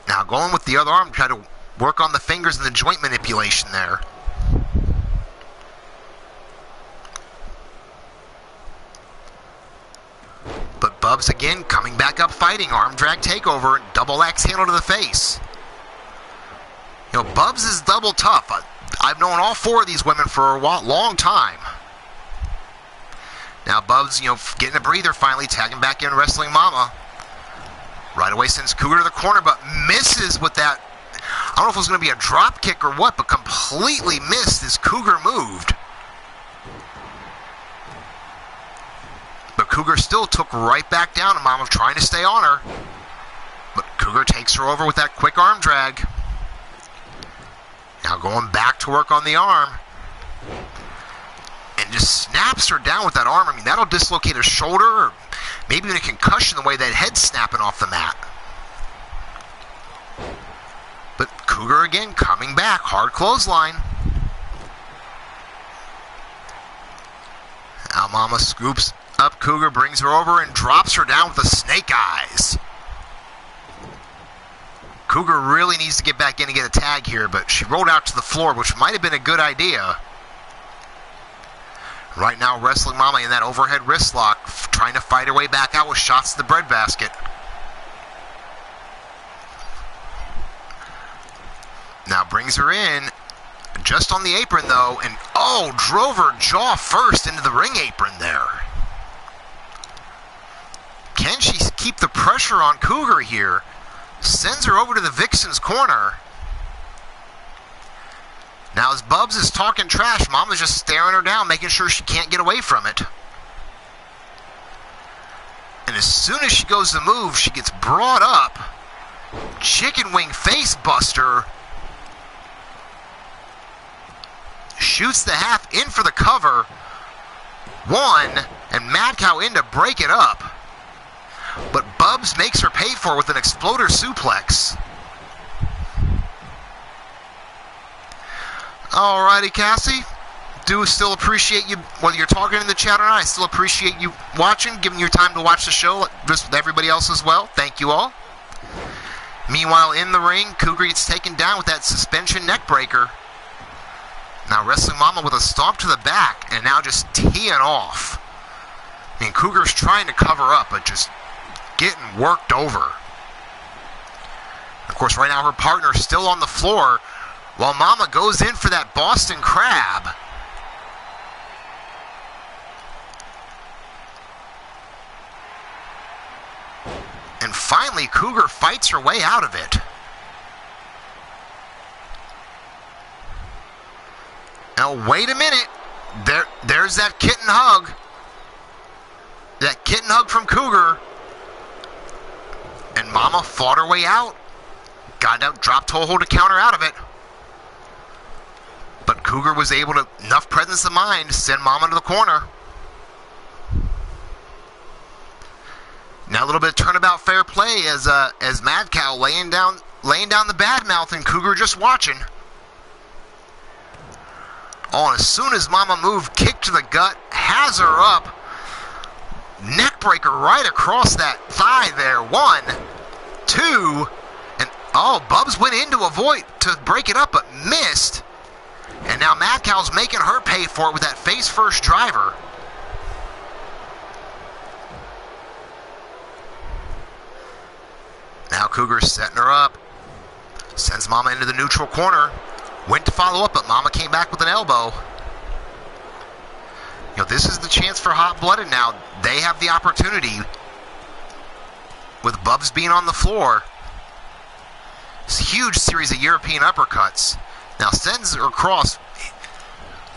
[SPEAKER 1] Now going with the other arm, try to work on the fingers and the joint manipulation there. But Bubs again coming back up fighting. Arm drag takeover, double axe handle to the face. You know, Bubs is double tough. I've known all four of these women for a long time. Now Bubs, you know, getting a breather finally, tagging back in Wrestling Mama. Right away sends Cougar to the corner, but misses with that. I don't know if it was going to be a drop kick or what, but completely missed as Cougar moved. But Cougar still took right back down, and Mama trying to stay on her. But Cougar takes her over with that quick arm drag. Now going back to work on the arm. And just snaps her down with that arm. I mean, that'll dislocate a shoulder, or maybe even a concussion the way that head's snapping off the mat. But Cougar again coming back. Hard clothesline. Now Mama scoops up Cougar, brings her over, and drops her down with the snake eyes. Cougar really needs to get back in and get a tag here, but she rolled out to the floor, which might have been a good idea. Right now, Wrestling Mama in that overhead wrist lock, trying to fight her way back out with shots to the breadbasket. Now brings her in, just on the apron though, and drove her jaw first into the ring apron there. Can she keep the pressure on Cougar here? Sends her over to the Vixen's corner. Now as Bubs is talking trash, Mama's just staring her down, making sure she can't get away from it. And as soon as she goes to move, she gets brought up. Chicken wing face buster. Shoots the half in for the cover. One, and Mad Cow in to break it up. But Bubs makes her pay for it with an exploder suplex. Alrighty, Cassie. Do still appreciate you, whether you're talking in the chat or not, I still appreciate you watching, giving your time to watch the show, just with everybody else as well. Thank you all. Meanwhile, in the ring, Cougar gets taken down with that suspension neck breaker. Now Wrestling Mama with a stomp to the back, and now just teeing off. I mean, Cougar's trying to cover up, but just getting worked over. Of course, right now her partner's still on the floor, while Mama goes in for that Boston Crab. And finally, Cougar fights her way out of it. Now, wait a minute. There's that kitten hug. That kitten hug from Cougar. And Mama fought her way out. Got out, dropped toe hold to counter out of it. But Cougar was able to, enough presence of mind, to send Mama to the corner. Now a little bit of turnabout fair play as Mad Cow laying down the bad mouth, and Cougar just watching. Oh, and as soon as Mama moved, kick to the gut, has her up. Neck breaker right across that thigh there. 1, 2, and Bubs went in to avoid, to break it up, but missed. And now Mad Cow's making her pay for it with that face first driver. Now Cougar's setting her up. Sends Mama into the neutral corner. Went to follow up, but Mama came back with an elbow. You know, this is the chance for Hot Blooded now. They have the opportunity with Bubs being on the floor. It's a huge series of European uppercuts. Now sends her across,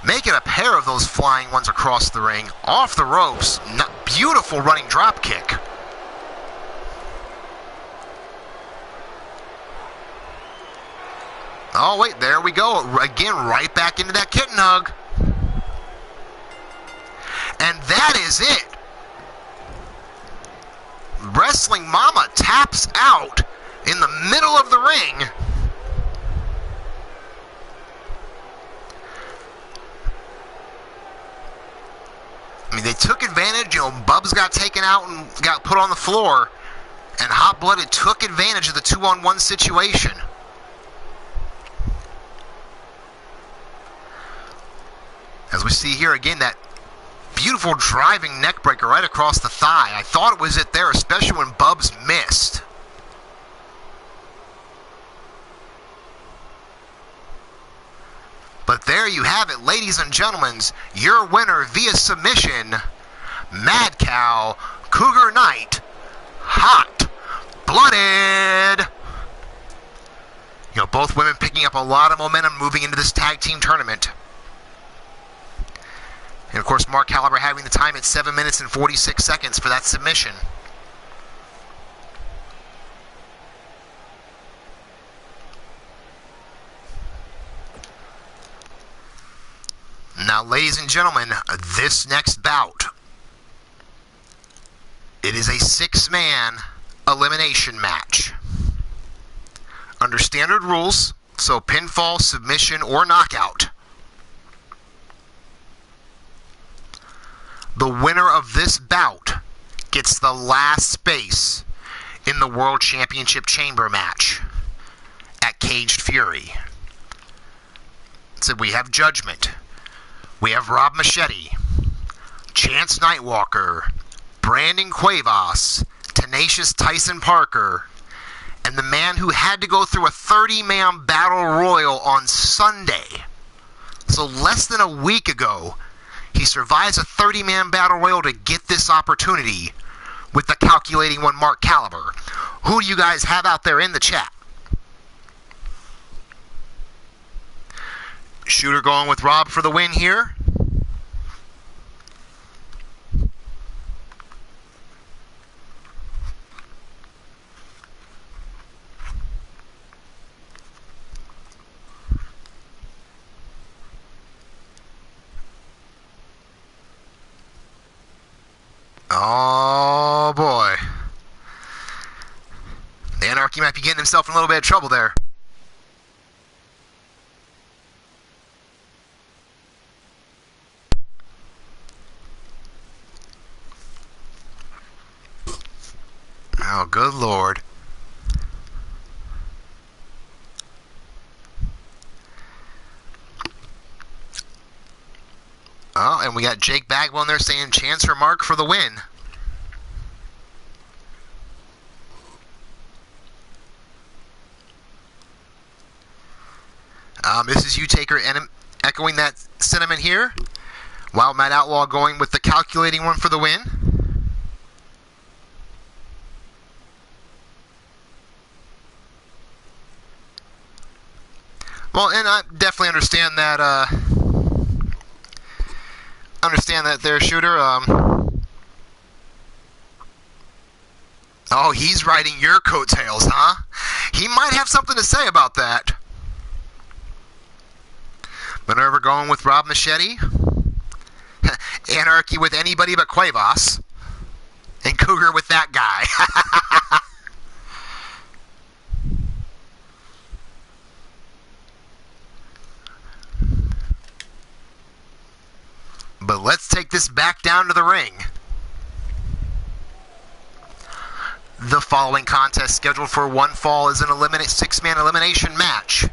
[SPEAKER 1] making a pair of those flying ones across the ring, off the ropes. Beautiful running drop kick. Oh wait, there we go. Again, right back into that kitten hug. And that is it. Wrestling Mama taps out in the middle of the ring. I mean, they took advantage. You know, Bubs got taken out and got put on the floor, and Hot Blooded took advantage of the 2-on-1 situation. As we see here again, that beautiful driving neck breaker right across the thigh. I thought it was it there, especially when Bubs missed. But there you have it, ladies and gentlemen. Your winner via submission, Mad Cow, Cougar Knight, Hot Blooded. You know, both women picking up a lot of momentum moving into this tag team tournament. And of course, Mark Caliber having the time at 7 minutes and 46 seconds for that submission. Now, ladies and gentlemen, this next bout, it is a 6-man elimination match. Under standard rules, so pinfall, submission, or knockout. The winner of this bout gets the last space in the World Championship Chamber match at Caged Fury. So we have Judgment. We have Rob Machete, Chance Nightwalker, Brandon Cuevas, Tenacious Tyson Parker, and the man who had to go through a 30-man battle royal on Sunday. So less than a week ago, he survives a 30-man battle royal to get this opportunity with the calculating one, Mark Caliber. Who do you guys have out there in the chat? Shooter going with Rob for the win here. Oh boy. The Anarchy might be getting himself in a little bit of trouble there. Oh, good Lord. Oh, and we got Jake Bagwell in there saying chance for Mark for the win. Mrs. U-Taker echoing that sentiment here. Wild Mad Outlaw going with the calculating one for the win. Well, and I definitely understand that there, Shooter. Oh, he's riding your coattails, huh? He might have something to say about that. Minerva going with Rob Machete. Anarchy with anybody but Cuevas. And Cougar with that guy. But let's take this back down to the ring. The following contest scheduled for one fall is an 6-man elimination match.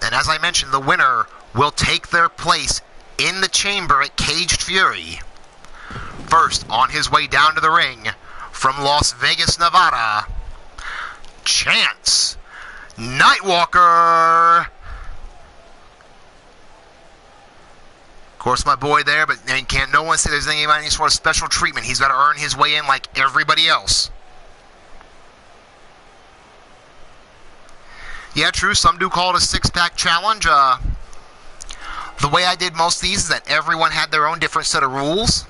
[SPEAKER 1] And as I mentioned, the winner will take their place in the chamber at Caged Fury. First, on his way down to the ring, from Las Vegas, Nevada, Chance Nightwalker. Of course, my boy there, but can't no one say there's any sort of special treatment. He's got to earn his way in like everybody else. Yeah, true. Some do call it a six-pack challenge. The way I did most of these is that everyone had their own different set of rules.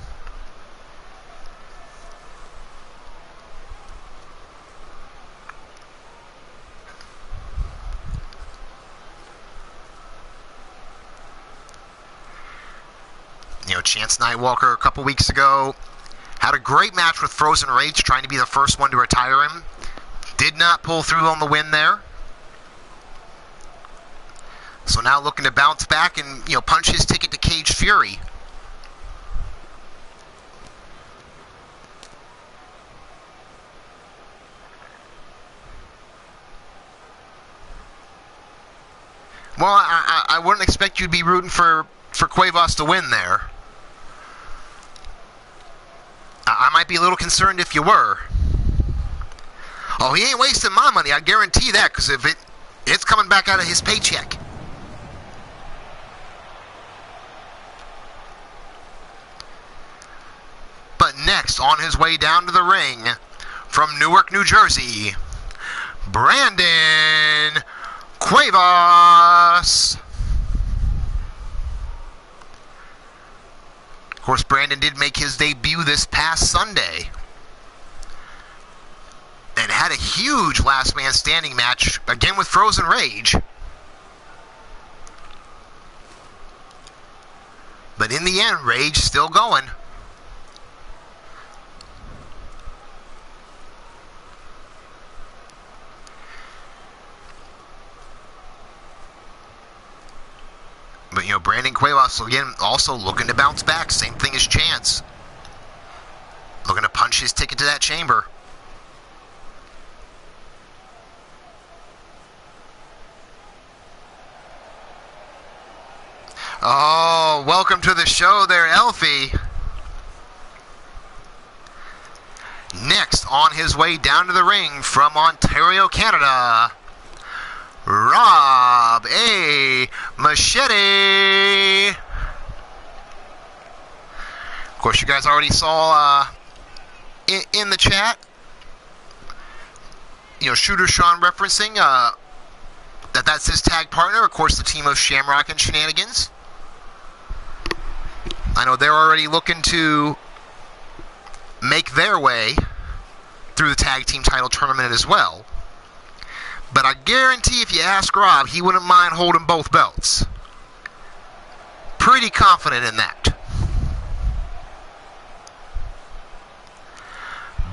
[SPEAKER 1] You know, Chance Nightwalker a couple weeks ago had a great match with Frozen Rage, trying to be the first one to retire him. Did not pull through on the win there. So now looking to bounce back and, you know, punch his ticket to Cage Fury. Well, I wouldn't expect you to be rooting for Cuevas to win there. I might be a little concerned if you were. Oh, he ain't wasting my money, I guarantee that, because if it's coming back out of his paycheck. But next, on his way down to the ring, from Newark, New Jersey, Brandon Cuevas. Of course, Brandon did make his debut this past Sunday and had a huge last man standing match, again with Frozen Rage. But in the end, Rage still going. But, you know, Brandon Cuevas, again, also looking to bounce back. Same thing as Chance. Looking to punch his ticket to that chamber. Oh, welcome to the show there, Elfie. Next, on his way down to the ring from Ontario, Canada, Rob A. Machete. Of course, you guys already saw in the chat, you know, Shooter Sean referencing that's his tag partner, of course, the team of Shamrock and Shenanigans. I know they're already looking to make their way through the tag team title tournament as well. But I guarantee if you ask Rob, he wouldn't mind holding both belts. Pretty confident in that.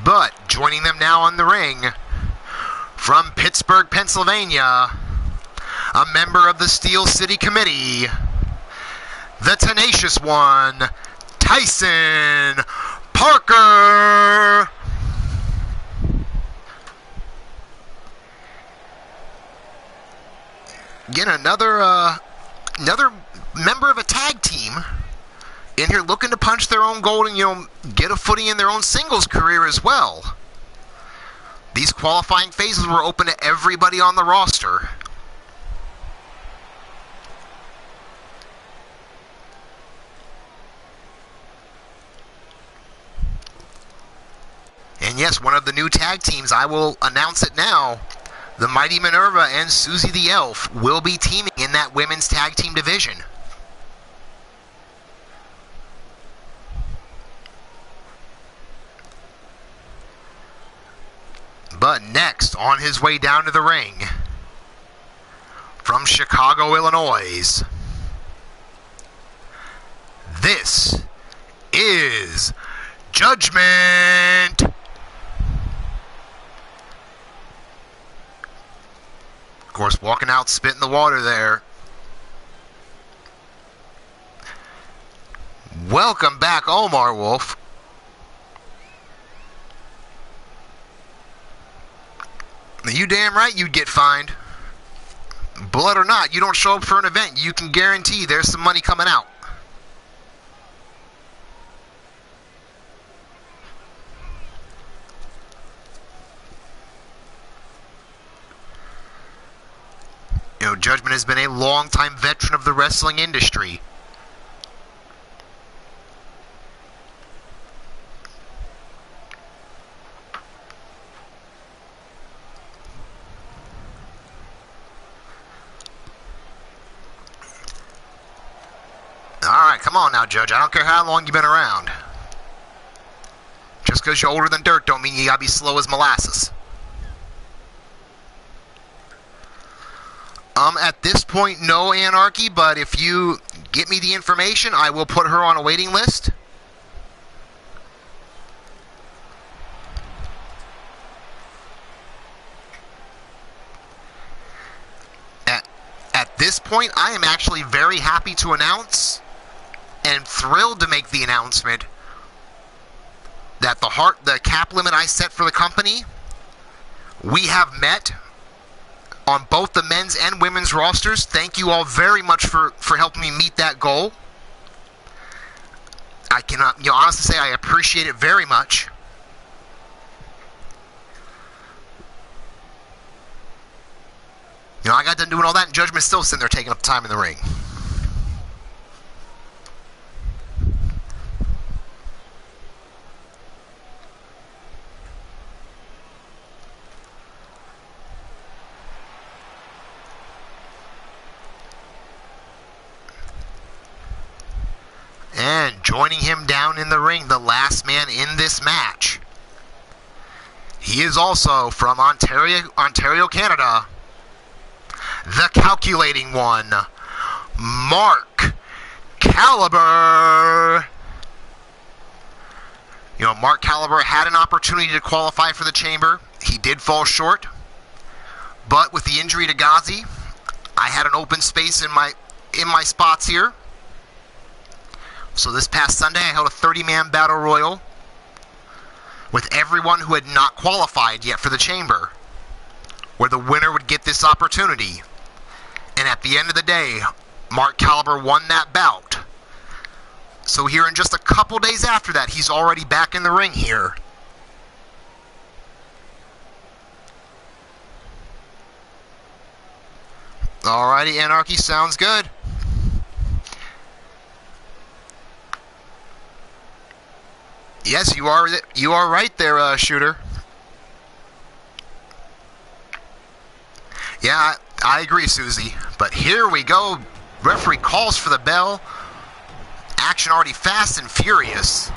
[SPEAKER 1] But joining them now on the ring, from Pittsburgh, Pennsylvania, a member of the Steel City Committee, the Tenacious One, Tyson Parker. Again, another member of a tag team in here looking to punch their own gold and, you know, get a footing in their own singles career as well. These qualifying phases were open to everybody on the roster. And yes, one of the new tag teams, I will announce it now, the Mighty Minerva and Susie the Elf will be teaming in that women's tag team division. But next, on his way down to the ring, from Chicago, Illinois, this is Judgment. Of course, walking out, spitting the water there. Welcome back, Omar Wolf. You damn right you'd get fined. Blood or not, you don't show up for an event, you can guarantee there's some money coming out. Judgment has been a long-time veteran of the wrestling industry. Alright, come on now, Judge. I don't care how long you've been around. Just because you're older than dirt don't mean you gotta be slow as molasses. At this point, no Anarchy, but if you get me the information, I will put her on a waiting list. At this point, I am actually very happy to announce and thrilled to make the announcement that the cap limit I set for the company, we have met on both the men's and women's rosters. Thank you all very much for helping me meet that goal. I cannot, honestly say I appreciate it very much. I got done doing all that, and Judgment's still sitting there taking up time in the ring. And joining him down in the ring, the last man in this match. He is also from Ontario, Canada. The calculating one, Mark Caliber. Mark Caliber had an opportunity to qualify for the chamber. He did fall short. But with the injury to Ghazi, I had an open space in my spots here. So this past Sunday, I held a 30-man battle royal with everyone who had not qualified yet for the chamber, where the winner would get this opportunity. And at the end of the day, Mark Caliber won that bout. So here in just a couple days after that, he's already back in the ring here. Alrighty, Anarchy, sounds good. Yes, you are right there, Shooter. Yeah, I agree, Susie. But here we go. Referee calls for the bell. Action already fast and furious.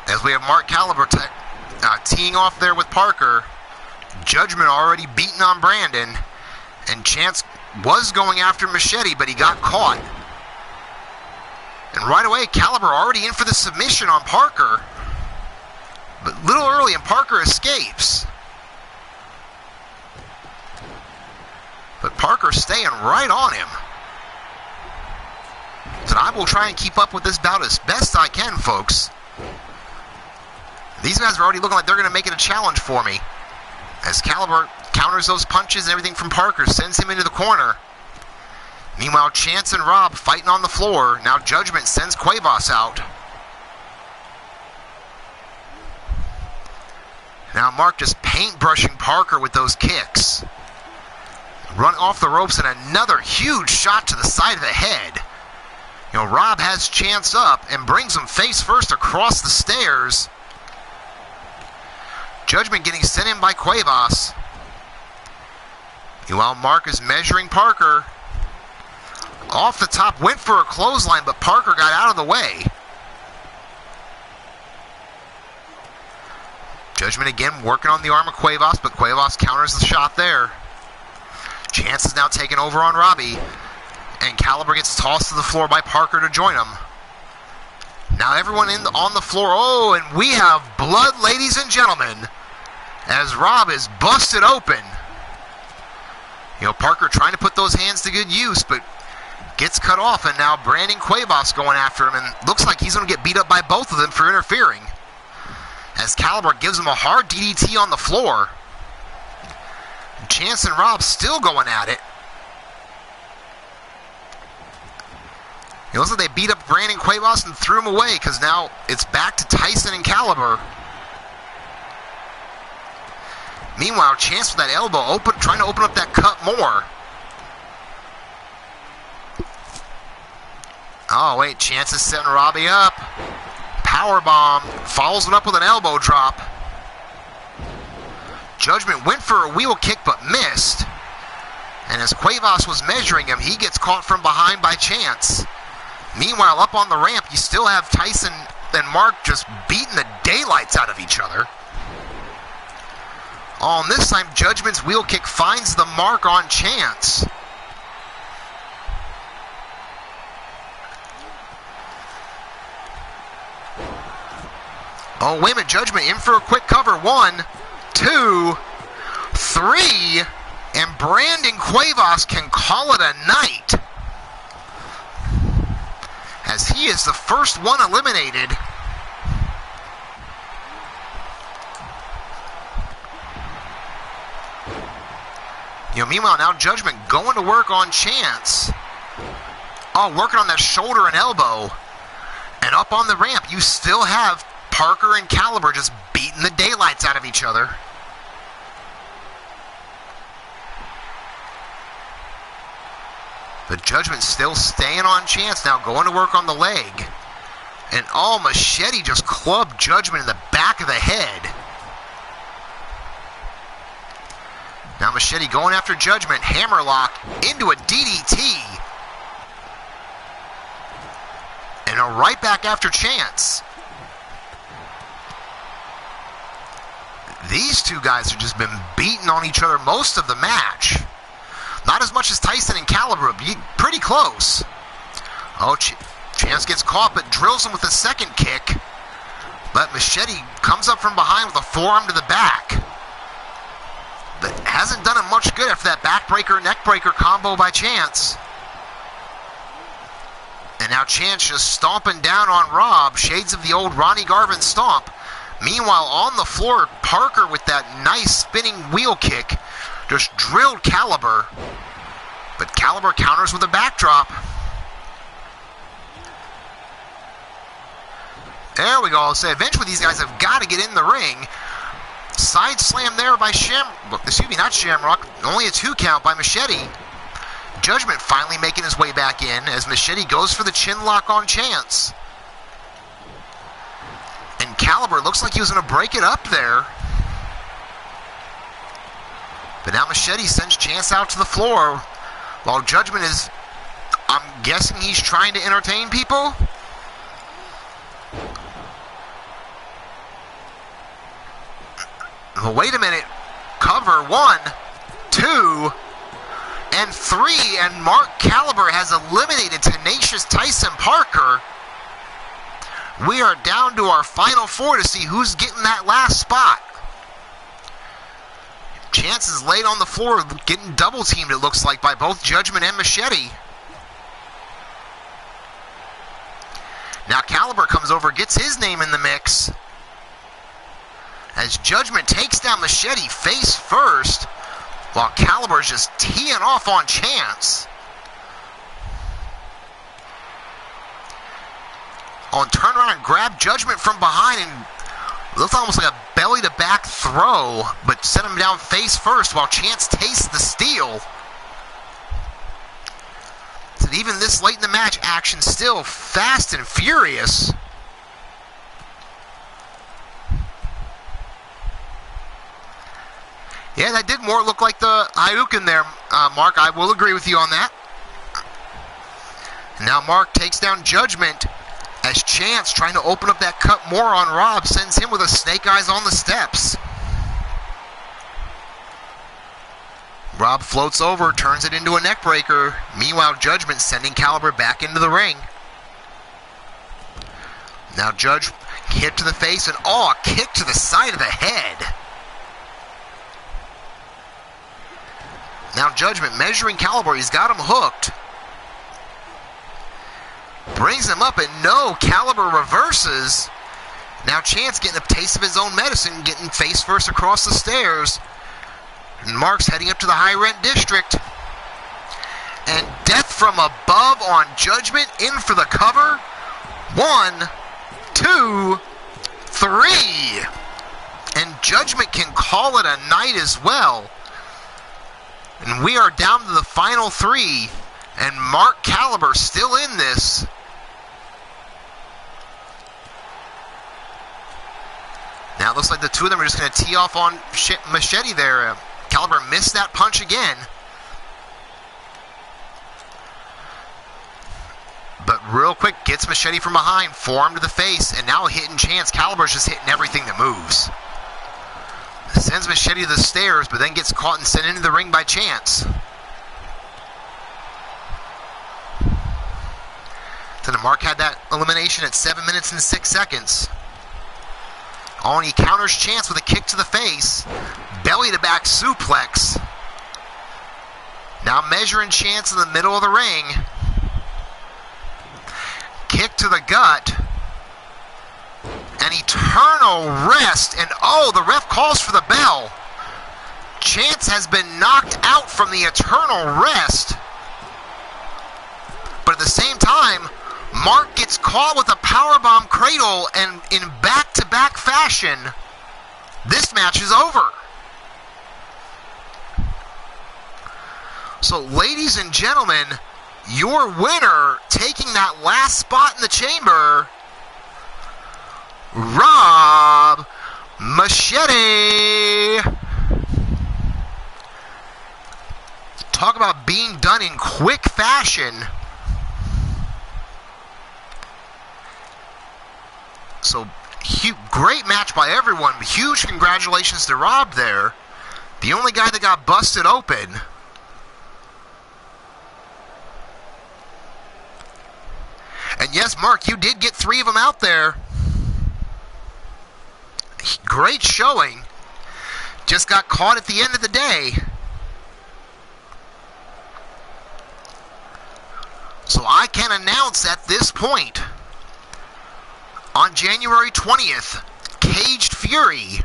[SPEAKER 1] As we have Mark Caliber teeing off there with Parker. Judgment already beaten on Brandon. And Chance was going after Machete, but he got caught. And right away, Caliber already in for the submission on Parker. But a little early, and Parker escapes. But Parker staying right on him. So I will try and keep up with this bout as best I can, folks. These guys are already looking like they're going to make it a challenge for me. As Caliber counters those punches and everything from Parker, sends him into the corner. Meanwhile, Chance and Rob fighting on the floor. Now Judgment sends Cuevas out. Now Mark just paintbrushing Parker with those kicks. Run off the ropes and another huge shot to the side of the head. Rob has Chance up and brings him face first across the stairs. Judgment getting sent in by Cuevas. Meanwhile, Mark is measuring Parker. Off the top, went for a clothesline, but Parker got out of the way. Judgment again working on the arm of Cuevas, but Cuevas counters the shot there. Chance is now taking over on Robbie, and Caliber gets tossed to the floor by Parker to join him. Now everyone on the floor. Oh, and we have blood, ladies and gentlemen, as Rob is busted open. Parker trying to put those hands to good use, but gets cut off, and now Brandon Cuevas going after him, and looks like he's going to get beat up by both of them for interfering. As Caliber gives him a hard DDT on the floor. Chance and Rob still going at it. It looks like they beat up Brandon Cuevas and threw him away, because now it's back to Tyson and Caliber. Meanwhile, Chance with that elbow trying to open up that cut more. Oh, wait, Chance is setting Robbie up. Power bomb. Follows it up with an elbow drop. Judgment went for a wheel kick but missed. And as Cuevas was measuring him, he gets caught from behind by Chance. Meanwhile, up on the ramp, you still have Tyson and Mark just beating the daylights out of each other. Oh, and this time, Judgment's wheel kick finds the mark on Chance. Oh, wait a minute, Judgment in for a quick cover. 1, 2, 3, and Brandon Cuevas can call it a night, as he is the first one eliminated. Meanwhile, now Judgment going to work on Chance. Oh, working on that shoulder and elbow. And up on the ramp, you still have Parker and Caliber just beating the daylights out of each other. The Judgment still staying on Chance now, going to work on the leg. And oh, Machete just clubbed Judgment in the back of the head. Now Machete going after Judgment, hammerlock into a DDT. And right back after Chance. These two guys have just been beating on each other most of the match. Not as much as Tyson and Caliber, but pretty close. Oh, Chance gets caught, but drills him with a second kick. But Machete comes up from behind with a forearm to the back. But hasn't done him much good after that backbreaker, neckbreaker combo by Chance. And now Chance just stomping down on Rob, shades of the old Ronnie Garvin stomp. Meanwhile, on the floor, Parker with that nice spinning wheel kick just drilled Caliber. But Caliber counters with a backdrop. There we go. So eventually these guys have got to get in the ring. Side slam there by not Shamrock. Only a 2 count by Machete. Judgment finally making his way back in as Machete goes for the chin lock on Chance. And Caliber looks like he was going to break it up there. But now Machete sends Chance out to the floor while Judgment is, I'm guessing he's trying to entertain people. Well, wait a minute. Cover 1, 2, and 3, and Mark Caliber has eliminated Tenacious Tyson Parker. We are down to our final 4 to see who's getting that last spot. Chance is laid on the floor, getting double teamed, it looks like, by both Judgment and Machete. Now Caliber comes over, gets his name in the mix, as Judgment takes down Machete face first, while Caliber's just teeing off on Chance. On turn around and grab Judgment from behind, and it looked almost like a belly-to-back throw, but sent him down face first while Chance tastes the steel. So even this late in the match, action still fast and furious. Yeah, that did more look like the Hadouken there, Mark. I will agree with you on that. Now Mark takes down Judgment as Chance, trying to open up that cut more on Rob, sends him with a snake eyes on the steps. Rob floats over, turns it into a neck breaker. Meanwhile, Judgment sending Caliber back into the ring. Now Judge hit to the face and a kick to the side of the head. Now Judgment measuring Caliber, he's got him hooked. Brings him up, and no, Caliber reverses. Now Chance getting a taste of his own medicine, getting face first across the stairs. And Mark's heading up to the high rent district. And death from above on Judgment, in for the cover. 1, 2, 3. And Judgment can call it a night as well. And we are down to the final 3. And Mark Caliber still in this. Now it looks like the two of them are just going to tee off on Machete there. Caliber missed that punch again. But real quick, gets Machete from behind, forearm to the face, and now a hitting chance. Caliber's just hitting everything that moves. Sends Machete to the stairs, but then gets caught and sent into the ring by Chance. So the Mark had that elimination at 7 minutes and 6 seconds. Oh, and he counters Chance with a kick to the face. Belly to back suplex. Now measuring Chance in the middle of the ring. Kick to the gut. An eternal rest. And oh, the ref calls for the bell. Chance has been knocked out from the eternal rest. But at the same time, Mark gets caught with a powerbomb cradle, and in back-to-back fashion, this match is over. So, ladies and gentlemen, your winner, taking that last spot in the chamber, Rob Machete. Talk about being done in quick fashion. So, great match by everyone. Huge congratulations to Rob there. The only guy that got busted open. And yes, Mark, you did get 3 of them out there. Great showing. Just got caught at the end of the day. So I can announce at this point, on January 20th, Caged Fury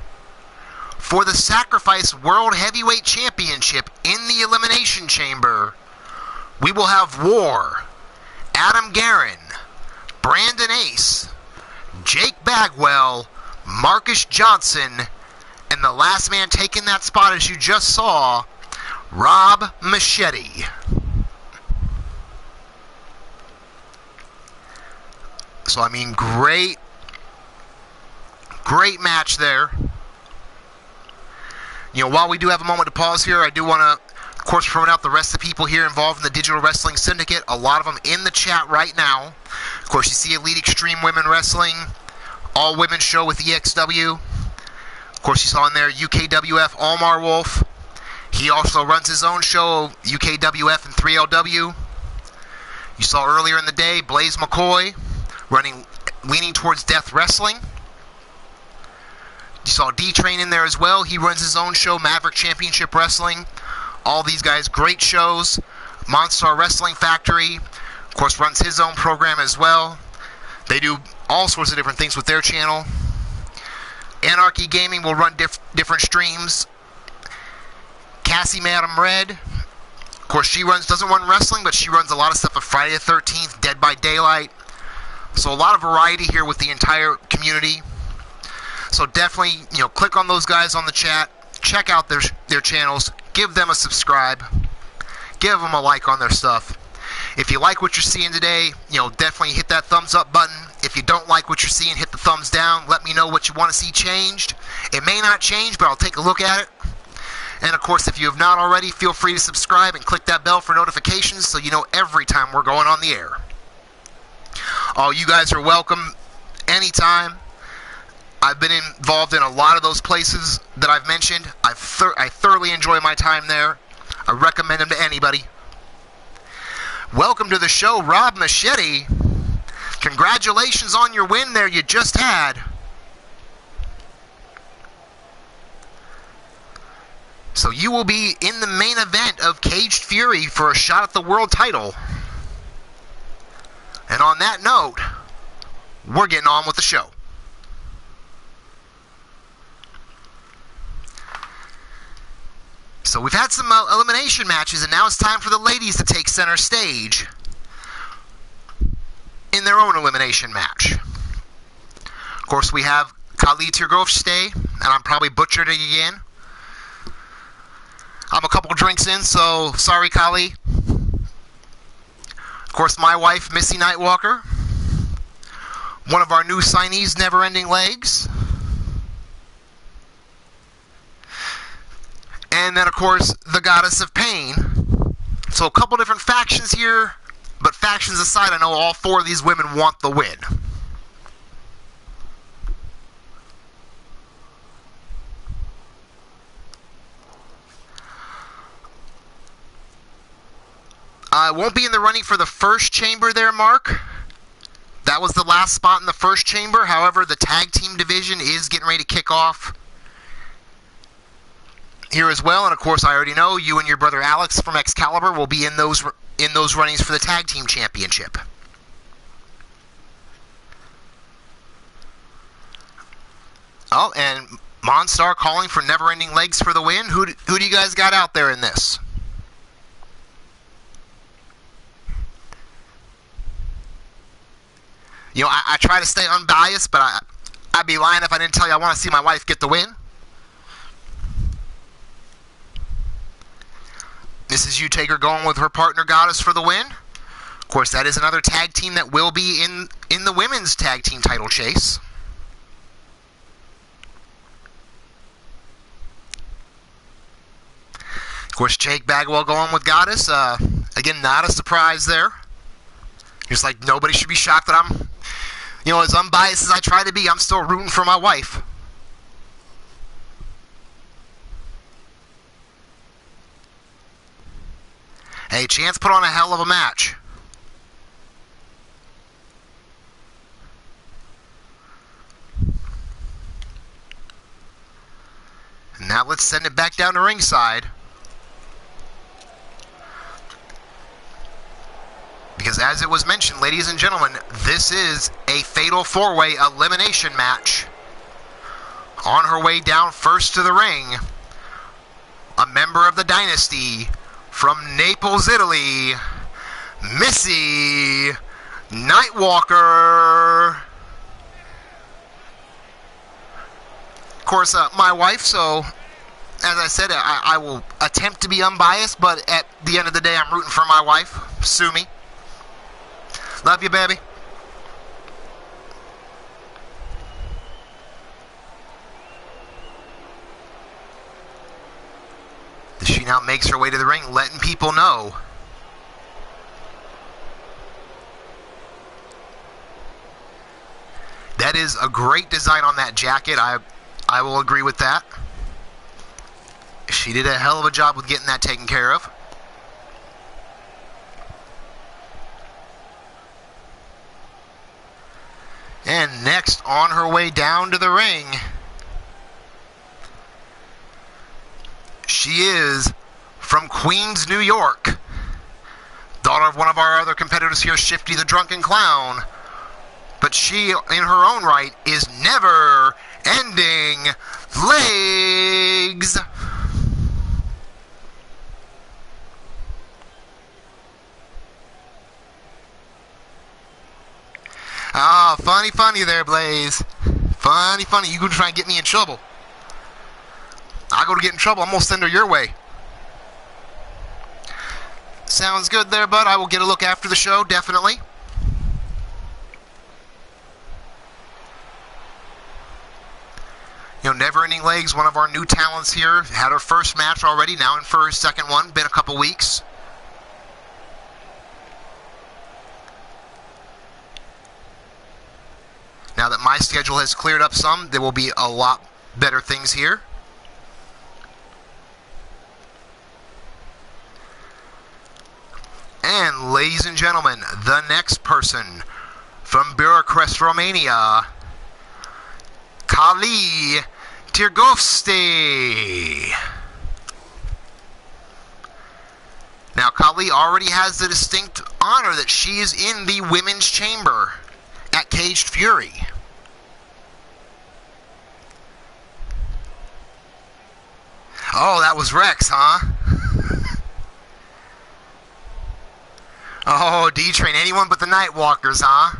[SPEAKER 1] for the Sacrifice World Heavyweight Championship in the Elimination Chamber, we will have War, Adam Guerin, Brandon Ace, Jake Bagwell, Marcus Johnson, and the last man taking that spot, as you just saw, Rob Machete. So, I mean, great match there. You know, while we do have a moment to pause here, I do want to, of course, point out the rest of the people here involved in the Digital Wrestling Syndicate. A lot of them in the chat right now. Of course, you see Elite Extreme Women Wrestling, all women's show with EXW. Of course, you saw in there UKWF Almar Wolf. He also runs his own show, UKWF and 3LW. You saw earlier in the day Blaze McCoy leaning towards Death Wrestling. You saw D-Train in there as well. He runs his own show, Maverick Championship Wrestling. All these guys, great shows. Monster Wrestling Factory, of course, runs his own program as well. They do all sorts of different things with their channel. Anarchy Gaming will run different streams. Cassie Madam Red, of course, she doesn't run wrestling, but she runs a lot of stuff at Friday the 13th, Dead by Daylight. So a lot of variety here with the entire community. So definitely, click on those guys on the chat. Check out their channels. Give them a subscribe. Give them a like on their stuff. If you like what you're seeing today, definitely hit that thumbs up button. If you don't like what you're seeing, hit the thumbs down. Let me know what you want to see changed. It may not change, but I'll take a look at it. And of course, if you have not already, feel free to subscribe and click that bell for notifications so you know every time we're going on the air. Oh, you guys are welcome anytime. I've been involved in a lot of those places that I've mentioned. I thoroughly enjoy my time there. I recommend them to anybody. Welcome to the show, Rob Machete. Congratulations on your win there you just had. So you will be in the main event of Caged Fury for a shot at the world title. And on that note, we're getting on with the show. So we've had some elimination matches, and now it's time for the ladies to take center stage in their own elimination match. Of course, we have Kali Tirgovste, and I'm probably butchered it again. I'm a couple drinks in, so sorry, Kali. Of course, my wife, Missy Nightwalker. One of our new signees, Never Ending Legs. And then, of course, the Goddess of Pain. So a couple different factions here, but factions aside, I know all four of these women want the win. I won't be in the running for the first chamber there, Mark. That was the last spot in the first chamber. However, the tag team division is getting ready to kick off here as well. And of course, I already know you and your brother Alex from Excalibur will be in those runnings for the tag team championship. Oh, and Monstar calling for Never Ending Legs for the win. Who do you guys got out there in this? You know, I try to stay unbiased, but I'd be lying if I didn't tell you I want to see my wife get the win. Mrs. Utaker going with her partner Goddess for the win. Of course, that is another tag team that will be in the women's tag team title chase. Of course, Jake Bagwell going with Goddess. Again, not a surprise there. Just like nobody should be shocked that I'm, you know, as unbiased as I try to be, I'm still rooting for my wife. Hey, Chance put on a hell of a match. And now let's send it back down to ringside. Because as it was mentioned, ladies and gentlemen, this is a fatal four-way elimination match. On her way down first to the ring, a member of the Dynasty from Naples, Italy, Missy Nightwalker. Of course, my wife, so as I said, I will attempt to be unbiased, but at the end of the day, I'm rooting for my wife. Sue me. Love you, baby. She now makes her way to the ring, letting people know. That is a great design on that jacket. I will agree with that. She did a hell of a job with getting that taken care of. And next, on her way down to the ring, she is from Queens, New York. Daughter of one of our other competitors here, Shifty the Drunken Clown. But she, in her own right, is Never Ending Legs. Ah, funny there, Blaze. Funny. You gonna try and get me in trouble. I go to get in trouble, I'm gonna send her your way. Sounds good there, bud. I will get a look after the show, definitely. You know, Never Ending Legs, one of our new talents here, had her first match already, now in for her second one. Been a couple weeks. Now that my schedule has cleared up some, there will be a lot better things here. And ladies and gentlemen, the next person from Bucharest, Romania, Kali Tirgovsti. Now, Kali already has the distinct honor that she is in the women's chamber at Caged Fury. Oh, that was Rex, huh? Oh, D-Train, anyone but the Nightwalkers, huh?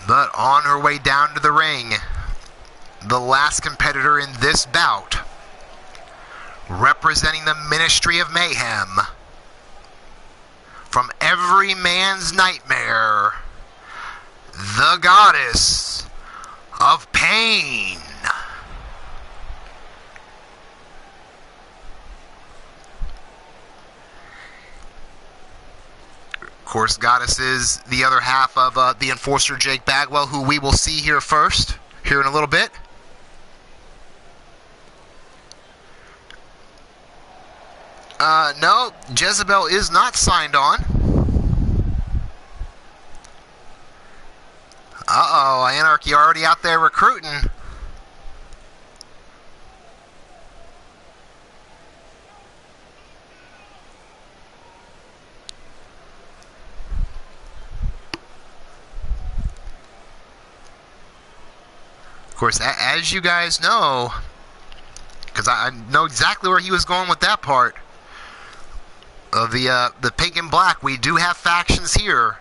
[SPEAKER 1] But on her way down to the ring, the last competitor in this bout representing the Ministry of Mayhem, from every man's nightmare, the Goddess of Pain. Of course, Goddess is the other half of the Enforcer Jake Bagwell, who we will see here in a little bit. No, Jezebel is not signed on. Uh-oh, Anarchy already out there recruiting. Of course, as you guys know, because I know exactly where he was going with that part of the pink and black, we do have factions here.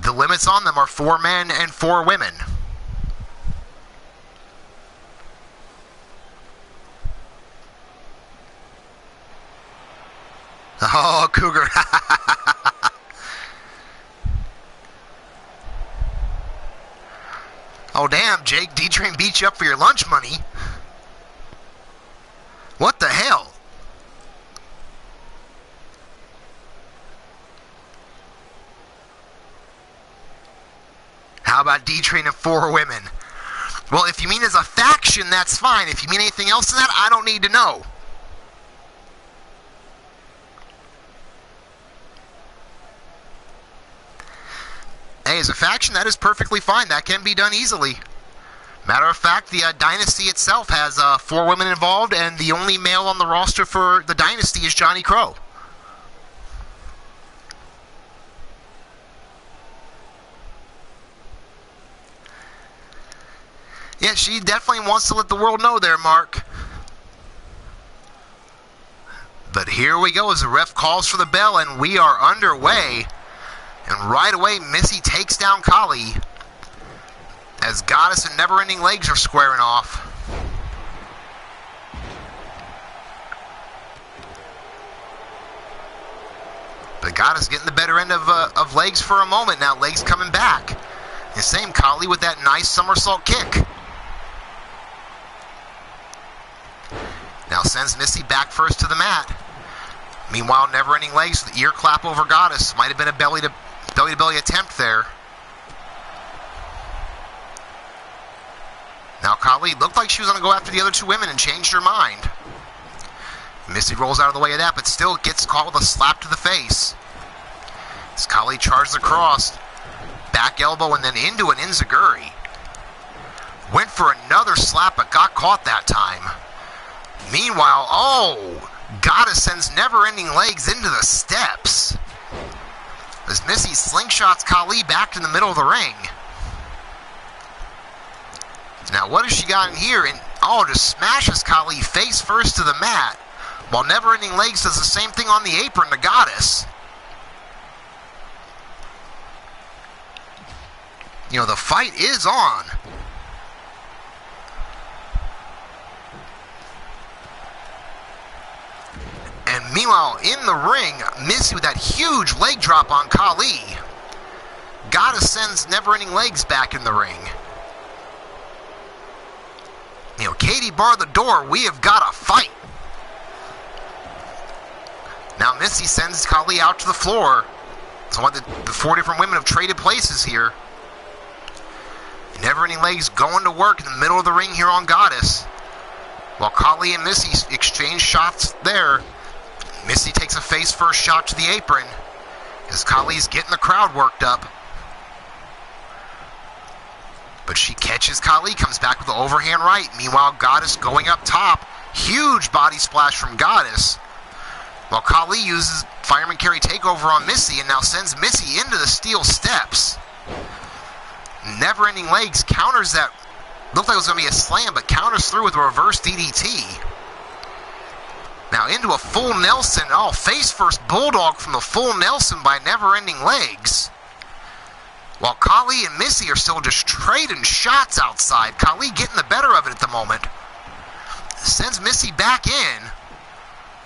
[SPEAKER 1] The limits on them are 4 men and 4 women. Oh, Cougar. Oh, damn, Jake. D-Train beat you up for your lunch money. What the hell? How about D-Train and 4 women? Well, if you mean as a faction, that's fine. If you mean anything else than that, I don't need to know. Hey, as a faction, that is perfectly fine. That can be done easily. Matter of fact, the Dynasty itself has 4 women involved, and the only male on the roster for the Dynasty is Johnny Crow. Yeah, she definitely wants to let the world know there, Mark. But here we go as the ref calls for the bell, and we are underway. And right away, Missy takes down Kali as Goddess and Never Ending Legs are squaring off. But Goddess getting the better end of Legs for a moment now. Legs coming back. And same Kali with that nice somersault kick. Now sends Missy back first to the mat. Meanwhile, Never Ending Legs with the ear clap over Goddess. Might have been a belly-to-belly attempt there. Now Kali looked like she was going to go after the other 2 women and changed her mind. Missy rolls out of the way of that, but still gets caught with a slap to the face. As Kali charges across, back elbow and then into an enziguri. Went for another slap, but got caught that time. Meanwhile, oh, Goddess sends Never Ending Legs into the steps as Missy slingshots Kali back in the middle of the ring. Now, what has she got in here? And oh, just smashes Kali face first to the mat, while Never Ending Legs does the same thing on the apron to Goddess. You know, the fight is on. And meanwhile, in the ring, Missy with that huge leg drop on Kali. Goddess sends Never Ending Legs back in the ring. You know, Katie barred the door. We have got a fight. Now Missy sends Kali out to the floor. So the 4 different women have traded places here. Never Ending Legs going to work in the middle of the ring here on Goddess. While Kali and Missy exchange shots there. Missy takes a face-first shot to the apron as Kali's getting the crowd worked up. But she catches Kali, comes back with the overhand right. Meanwhile, Goddess going up top. Huge body splash from Goddess. While Kali uses Fireman Carry Takeover on Missy and now sends Missy into the steel steps. Never Ending Legs counters that. Looked like it was going to be a slam, but counters through with a reverse DDT. Now into a full Nelson. Oh, face first bulldog from the full Nelson by Never Ending Legs. While Kali and Missy are still just trading shots outside. Kali getting the better of it at the moment. Sends Missy back in.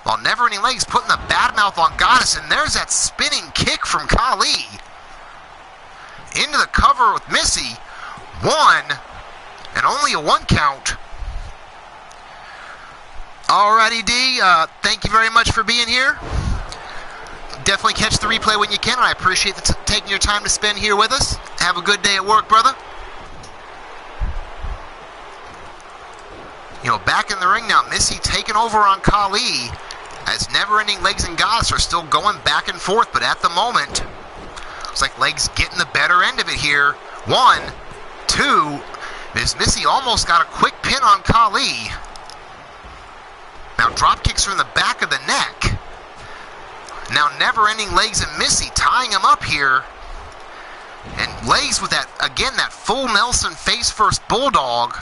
[SPEAKER 1] While Never Ending Legs putting the bad mouth on Goddess, and there's that spinning kick from Khali. Into the cover with Missy. 1, and only a 1 count. Alrighty, D, thank you very much for being here. Definitely catch the replay when you can. I appreciate taking your time to spend here with us. Have a good day at work, brother. You know, back in the ring now, Missy taking over on Khali as Never Ending Legs and Goddess are still going back and forth, but at the moment, looks like Legs getting the better end of it here. 1, 2, as Missy almost got a quick pin on Khali. Now drop kicks from the back of the neck. Now Never Ending Legs and Missy tying him up here. And Legs with that, again, that full Nelson face first bulldog.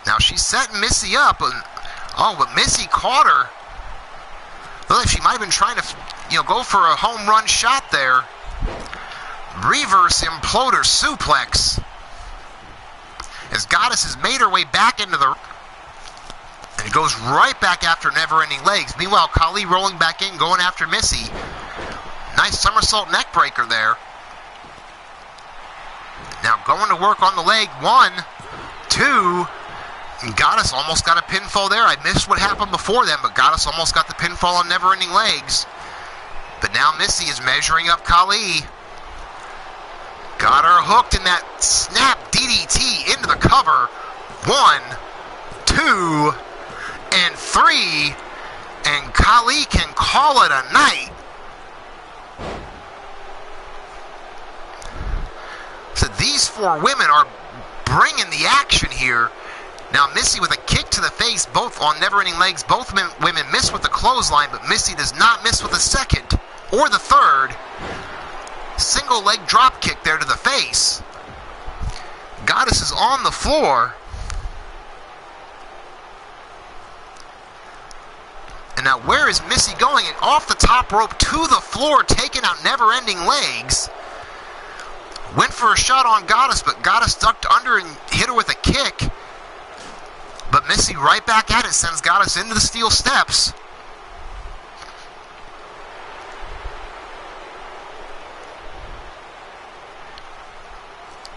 [SPEAKER 1] Now she's setting Missy up. But Missy caught her. Looked like she might have been trying to, go for a home run shot there. Reverse imploder suplex. As Goddess has made her way back into the... And it goes right back after Never Ending Legs. Meanwhile, Khali rolling back in, going after Missy. Nice somersault neck breaker there. Now going to work on the leg. 1, 2... And Goddess almost got a pinfall there. I missed what happened before then, but Goddess almost got the pinfall on Never Ending Legs. But now Missy is measuring up Khali. Got her hooked in that snap DDT into the cover. 1, 2, and 3. And Khali can call it a night. So these 4 women are bringing the action here. Now Missy with a kick to the face, both on Never Ending Legs. Both women miss with the clothesline, but Missy does not miss with the second or the third. Single leg drop kick there to the face. Goddess is on the floor. And now where is Missy going? And off the top rope to the floor, taking out Never Ending Legs. Went for a shot on Goddess, but Goddess ducked under and hit her with a kick. But Missy right back at it, sends Goddess into the steel steps.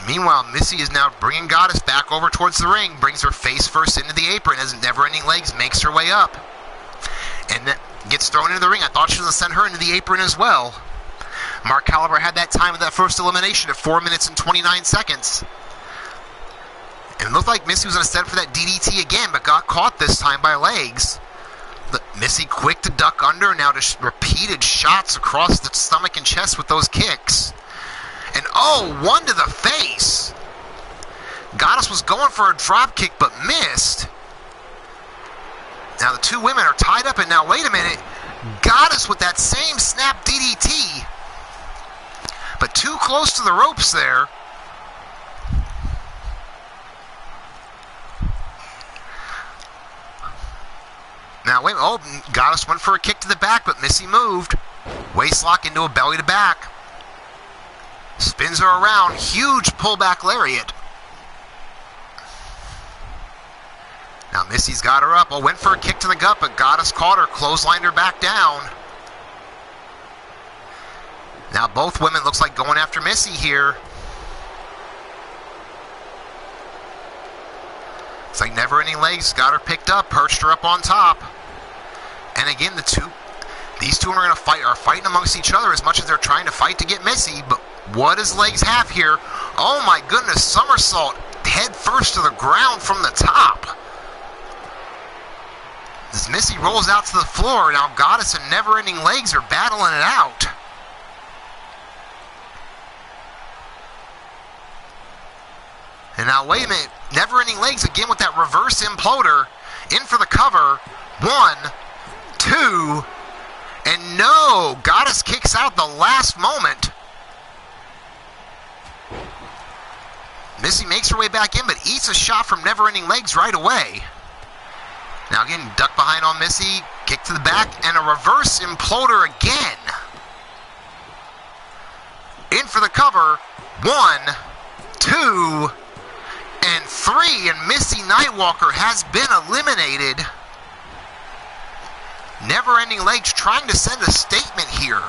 [SPEAKER 1] Meanwhile, Missy is now bringing Goddess back over towards the ring, brings her face first into the apron as Never Ending Legs makes her way up. And gets thrown into the ring. I thought she was going to send her into the apron as well. Mark Caliber had that time of that first elimination at 4 minutes and 29 seconds. And it looked like Missy was going to set up for that DDT again, but got caught this time by Legs. Missy quick to duck under, now just repeated shots across the stomach and chest with those kicks. And 1 to the face. Goddess was going for a drop kick, but missed. Now the 2 women are tied up, and now wait a minute. Goddess with that same snap DDT. But too close to the ropes there. Now, wait, Goddess went for a kick to the back, but Missy moved. Waistlock into a belly to back. Spins her around. Huge pullback lariat. Now, Missy's got her up. Went for a kick to the gut, but Goddess caught her, clotheslined her back down. Now, both women looks like going after Missy here. It's like Never Ending Legs got her picked up, perched her up on top. And again, these 2 are going to are fighting amongst each other as much as they're trying to fight to get Missy. But what does Legs have here? Oh my goodness, somersault head first to the ground from the top. As Missy rolls out to the floor, now Goddess and Never Ending Legs are battling it out. And now, wait a minute. Never Ending Legs again with that reverse imploder. In for the cover. 1, 2, and no. Goddess kicks out the last moment. Missy makes her way back in, but eats a shot from Never Ending Legs right away. Now again, duck behind on Missy. Kick to the back, and a reverse imploder again. In for the cover. 1, 2, and 3, and Missy Nightwalker has been eliminated. Never Ending Legs trying to send a statement here.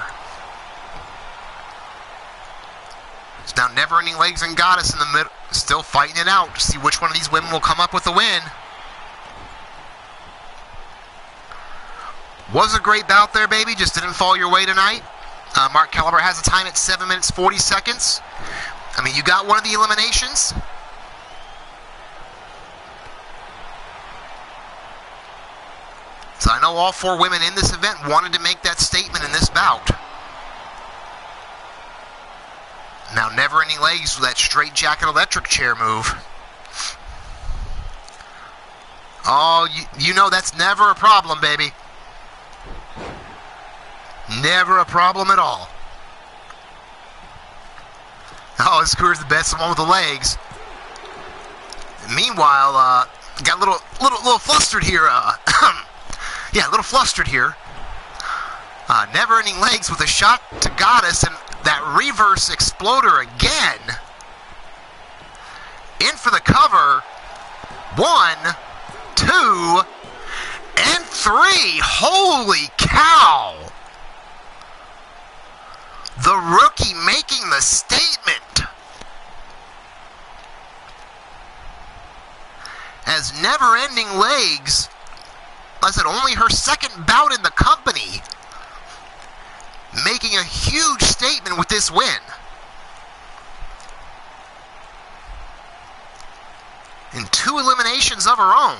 [SPEAKER 1] It's now Never Ending Legs and Goddess in the middle, still fighting it out to see which one of these women will come up with the win. Was a great bout there, baby. Just didn't fall your way tonight. Mark Caliber has a time at 7 minutes 40 seconds. I mean, you got one of the eliminations. So I know all 4 women in this event wanted to make that statement in this bout. Now Never Ending Legs with that straight jacket electric chair move. Oh, you know that's never a problem, baby. Never a problem at all. Oh, Screwer's the best one with the legs. Meanwhile, got a little flustered here. Yeah, a little flustered here. Never Ending Legs with a shot to Goddess and that reverse exploder again. In for the cover. 1, 2, and 3. Holy cow! The rookie making the statement. As Never Ending Legs, I said only her second bout in the company, making a huge statement with this win. And 2 eliminations of her own.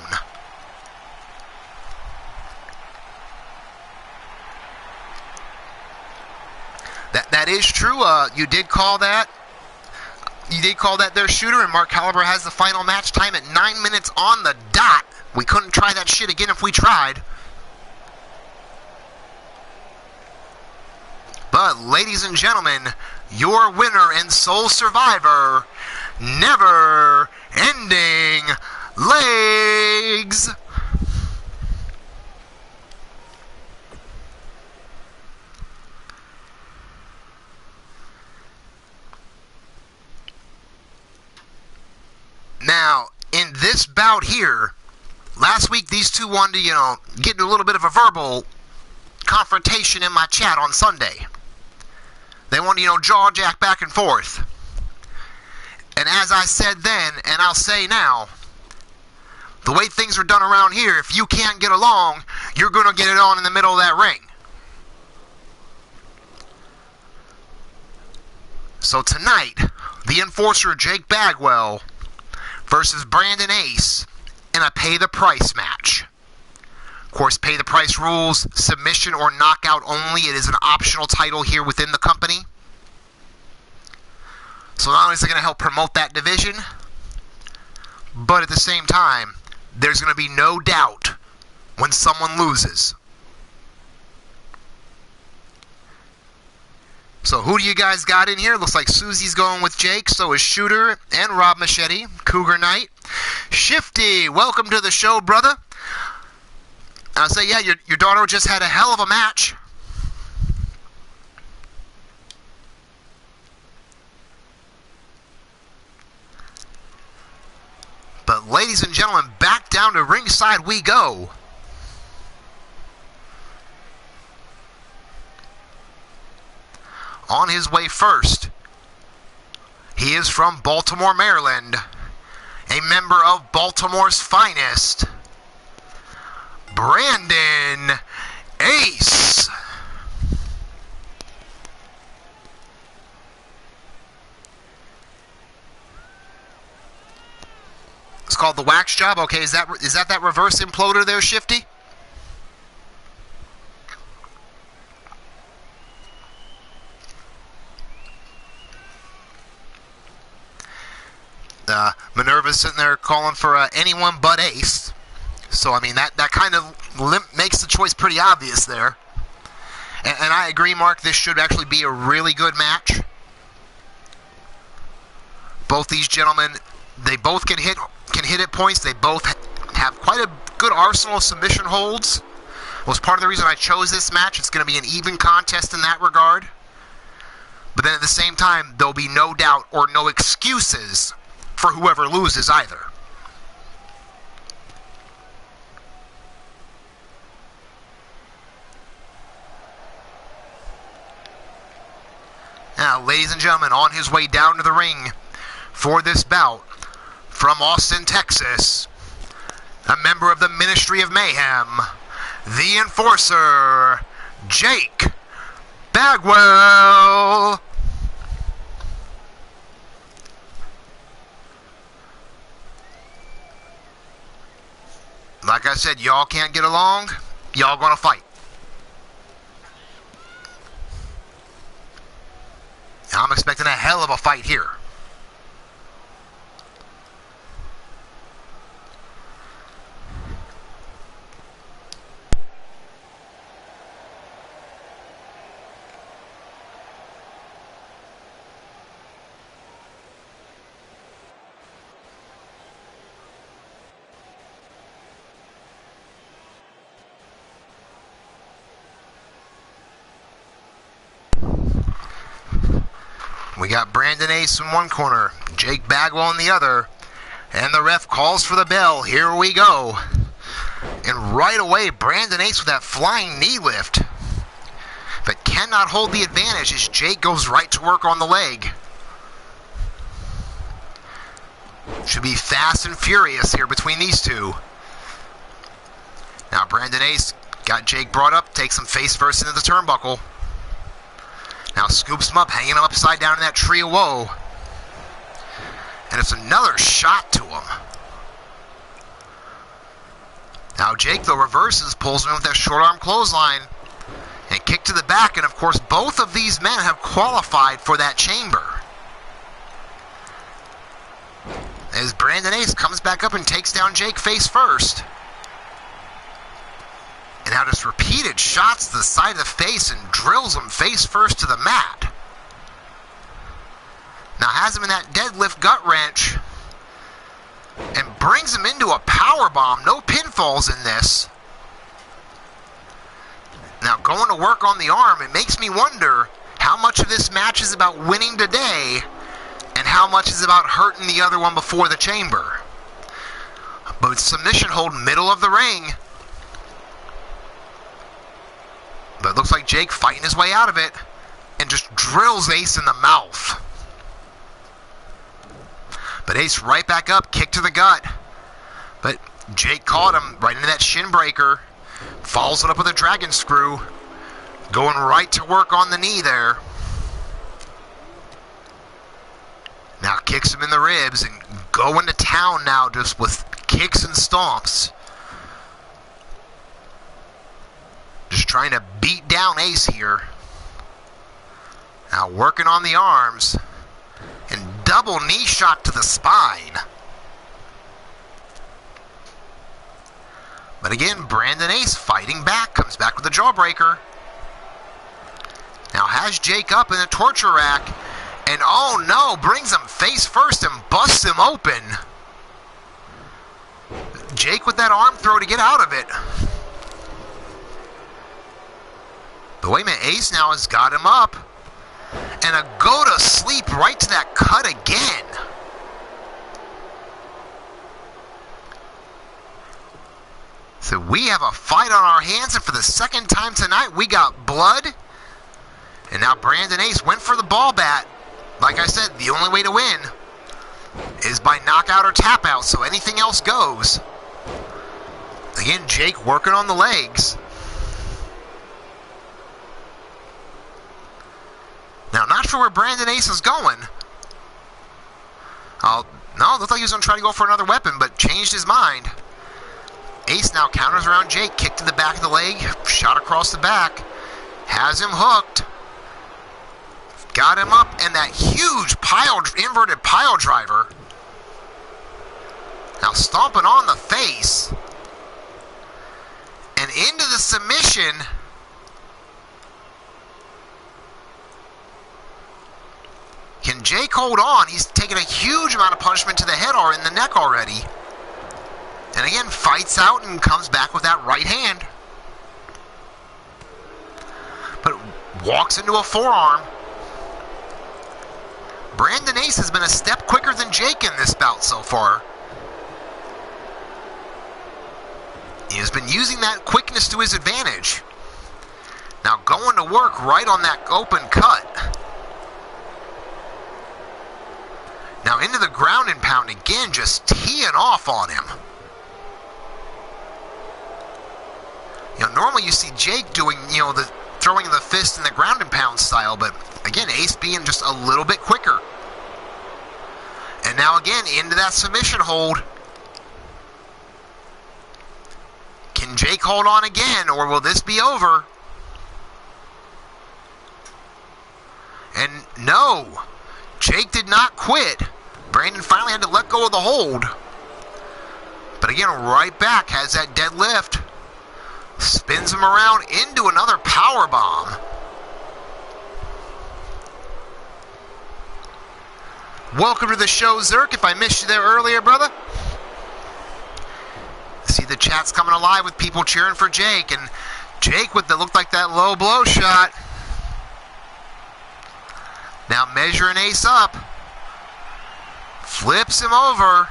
[SPEAKER 1] That is true. You did call that. You did call that their shooter, and Mark Caliber has the final match time at 9 minutes on the dot. We couldn't try that shit again if we tried. But, ladies and gentlemen, your winner and sole survivor, Never Ending Legs. Now, in this bout here, last week these two wanted to, get into a little bit of a verbal confrontation in my chat on Sunday. They wanted to, jaw jack back and forth. And as I said then, and I'll say now, the way things are done around here, if you can't get along, you're going to get it on in the middle of that ring. So tonight, the enforcer Jake Bagwell versus Brandon Ace in a pay the price match. Of course, pay the price rules, submission or knockout only. It is an optional title here within the company. So not only is it going to help promote that division, but at the same time, there's going to be no doubt when someone loses. So who do you guys got in here? Looks like Susie's going with Jake, so is Shooter and Rob Machete, Cougar Knight. Shifty, welcome to the show, brother. I'll say, yeah, your daughter just had a hell of a match. But ladies and gentlemen, back down to ringside we go. On his way first, he is from Baltimore, Maryland, a member of Baltimore's finest, Brandon Ace. It's called the wax job. Okay, is that reverse imploder there, Shifty? Minerva's sitting there calling for anyone but Ace. So, I mean, that kind of makes the choice pretty obvious there. And I agree, Mark, this should actually be a really good match. Both these gentlemen, they both can hit at points. They both have quite a good arsenal of submission holds. Was part of the reason I chose this match. It's going to be an even contest in that regard. But then at the same time, there'll be no doubt or no excuses for whoever loses either. Now, ladies and gentlemen, on his way down to the ring for this bout, from Austin, Texas, a member of the Ministry of Mayhem, the Enforcer, Jake Bagwell. Like I said, y'all can't get along, y'all gonna fight. I'm expecting a hell of a fight here. We got Brandon Ace in one corner, Jake Bagwell in the other, and the ref calls for the bell. Here we go. And right away, Brandon Ace with that flying knee lift, but cannot hold the advantage as Jake goes right to work on the leg. Should be fast and furious here between these two. Now Brandon Ace got Jake brought up, takes him face first into the turnbuckle. Now scoops him up, hanging him upside down in that tree of woe. And it's another shot to him. Now Jake, though, reverses, pulls him in with that short arm clothesline. And kick to the back, and of course both of these men have qualified for that chamber. As Brandon Ace comes back up and takes down Jake face first. And now just repeated shots to the side of the face and drills him face first to the mat. Now has him in that deadlift gut wrench and brings him into a power bomb. No pinfalls in this. Now going to work on the arm, it makes me wonder how much of this match is about winning today and how much is about hurting the other one before the chamber. But submission hold middle of the ring. But it looks like Jake fighting his way out of it and just drills Ace in the mouth. But Ace right back up, kick to the gut. But Jake caught him right into that shin breaker. Follows it up with a dragon screw. Going right to work on the knee there. Now kicks him in the ribs and going to town now just with kicks and stomps. Just trying to beat down Ace here. Now working on the arms. And double knee shot to the spine. But again, Brandon Ace fighting back. Comes back with the jawbreaker. Now has Jake up in the torture rack. And oh no, brings him face first and busts him open. Jake with that arm throw to get out of it. But wait a minute, Ace now has got him up. And a go to sleep right to that cut again. So we have a fight on our hands, and for the second time tonight, we got blood. And now Brandon Ace went for the ball bat. Like I said, the only way to win is by knockout or tap out, so anything else goes. Again, Jake working on the legs. Now, not sure where Brandon Ace is going. No, looked like he was going to try to go for another weapon, but changed his mind. Ace now counters around Jake, kick to the back of the leg, shot across the back, has him hooked, got him up, and that huge inverted pile driver. Now stomping on the face, and into the submission. Can Jake hold on? He's taken a huge amount of punishment to the head or in the neck already. And again, fights out and comes back with that right hand. But walks into a forearm. Brandon Ace has been a step quicker than Jake in this bout so far. He has been using that quickness to his advantage. Now going to work right on that open cut. Now into the ground and pound again, just teeing off on him. Normally you see Jake doing, the throwing the fist in the ground and pound style, but again, Ace being just a little bit quicker. And now again, into that submission hold. Can Jake hold on again, or will this be over? And no, Jake did not quit. Brandon finally had to let go of the hold. But again, right back, has that deadlift. Spins him around into another power bomb. Welcome to the show, Zerk. If I missed you there earlier, brother. See the chat's coming alive with people cheering for Jake. And Jake with the looked like that low blow shot. Now measuring Ace up. Flips him over.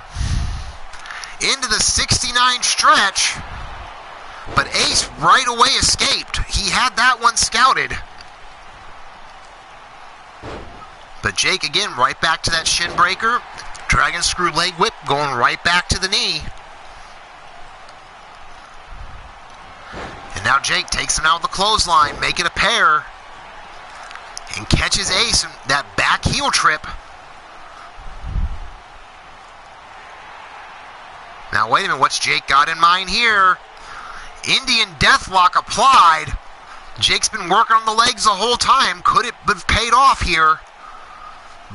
[SPEAKER 1] Into the 69 stretch. But Ace right away escaped. He had that one scouted. But Jake again right back to that shin breaker. Dragon screw leg whip going right back to the knee. And now Jake takes him out with the clothesline, make it a pair. And catches Ace in that back heel trip. Now wait a minute, what's Jake got in mind here? Indian Deathlock applied. Jake's been working on the legs the whole time. Could it have paid off here?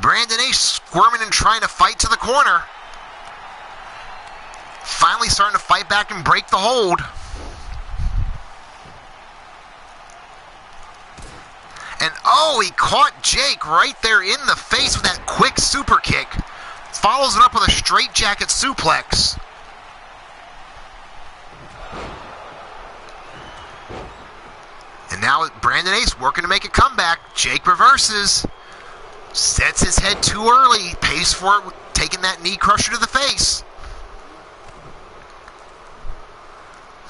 [SPEAKER 1] Brandon Ace squirming and trying to fight to the corner. Finally starting to fight back and break the hold. And oh, he caught Jake right there in the face with that quick super kick. Follows it up with a straight jacket suplex. And now Brandon Ace working to make a comeback. Jake reverses. Sets his head too early. Pays for it, taking that knee crusher to the face.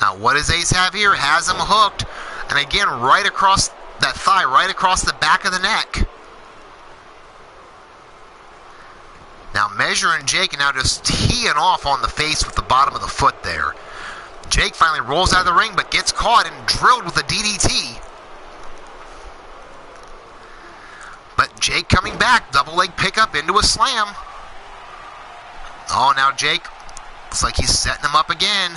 [SPEAKER 1] Now what does Ace have here? Has him hooked. And again, right across that thigh, right across the back of the neck. Now measuring Jake and now just teeing off on the face with the bottom of the foot there. Jake finally rolls out of the ring but gets caught and drilled with a DDT. But Jake coming back, double leg pickup into a slam. Oh, now Jake looks like he's setting him up again.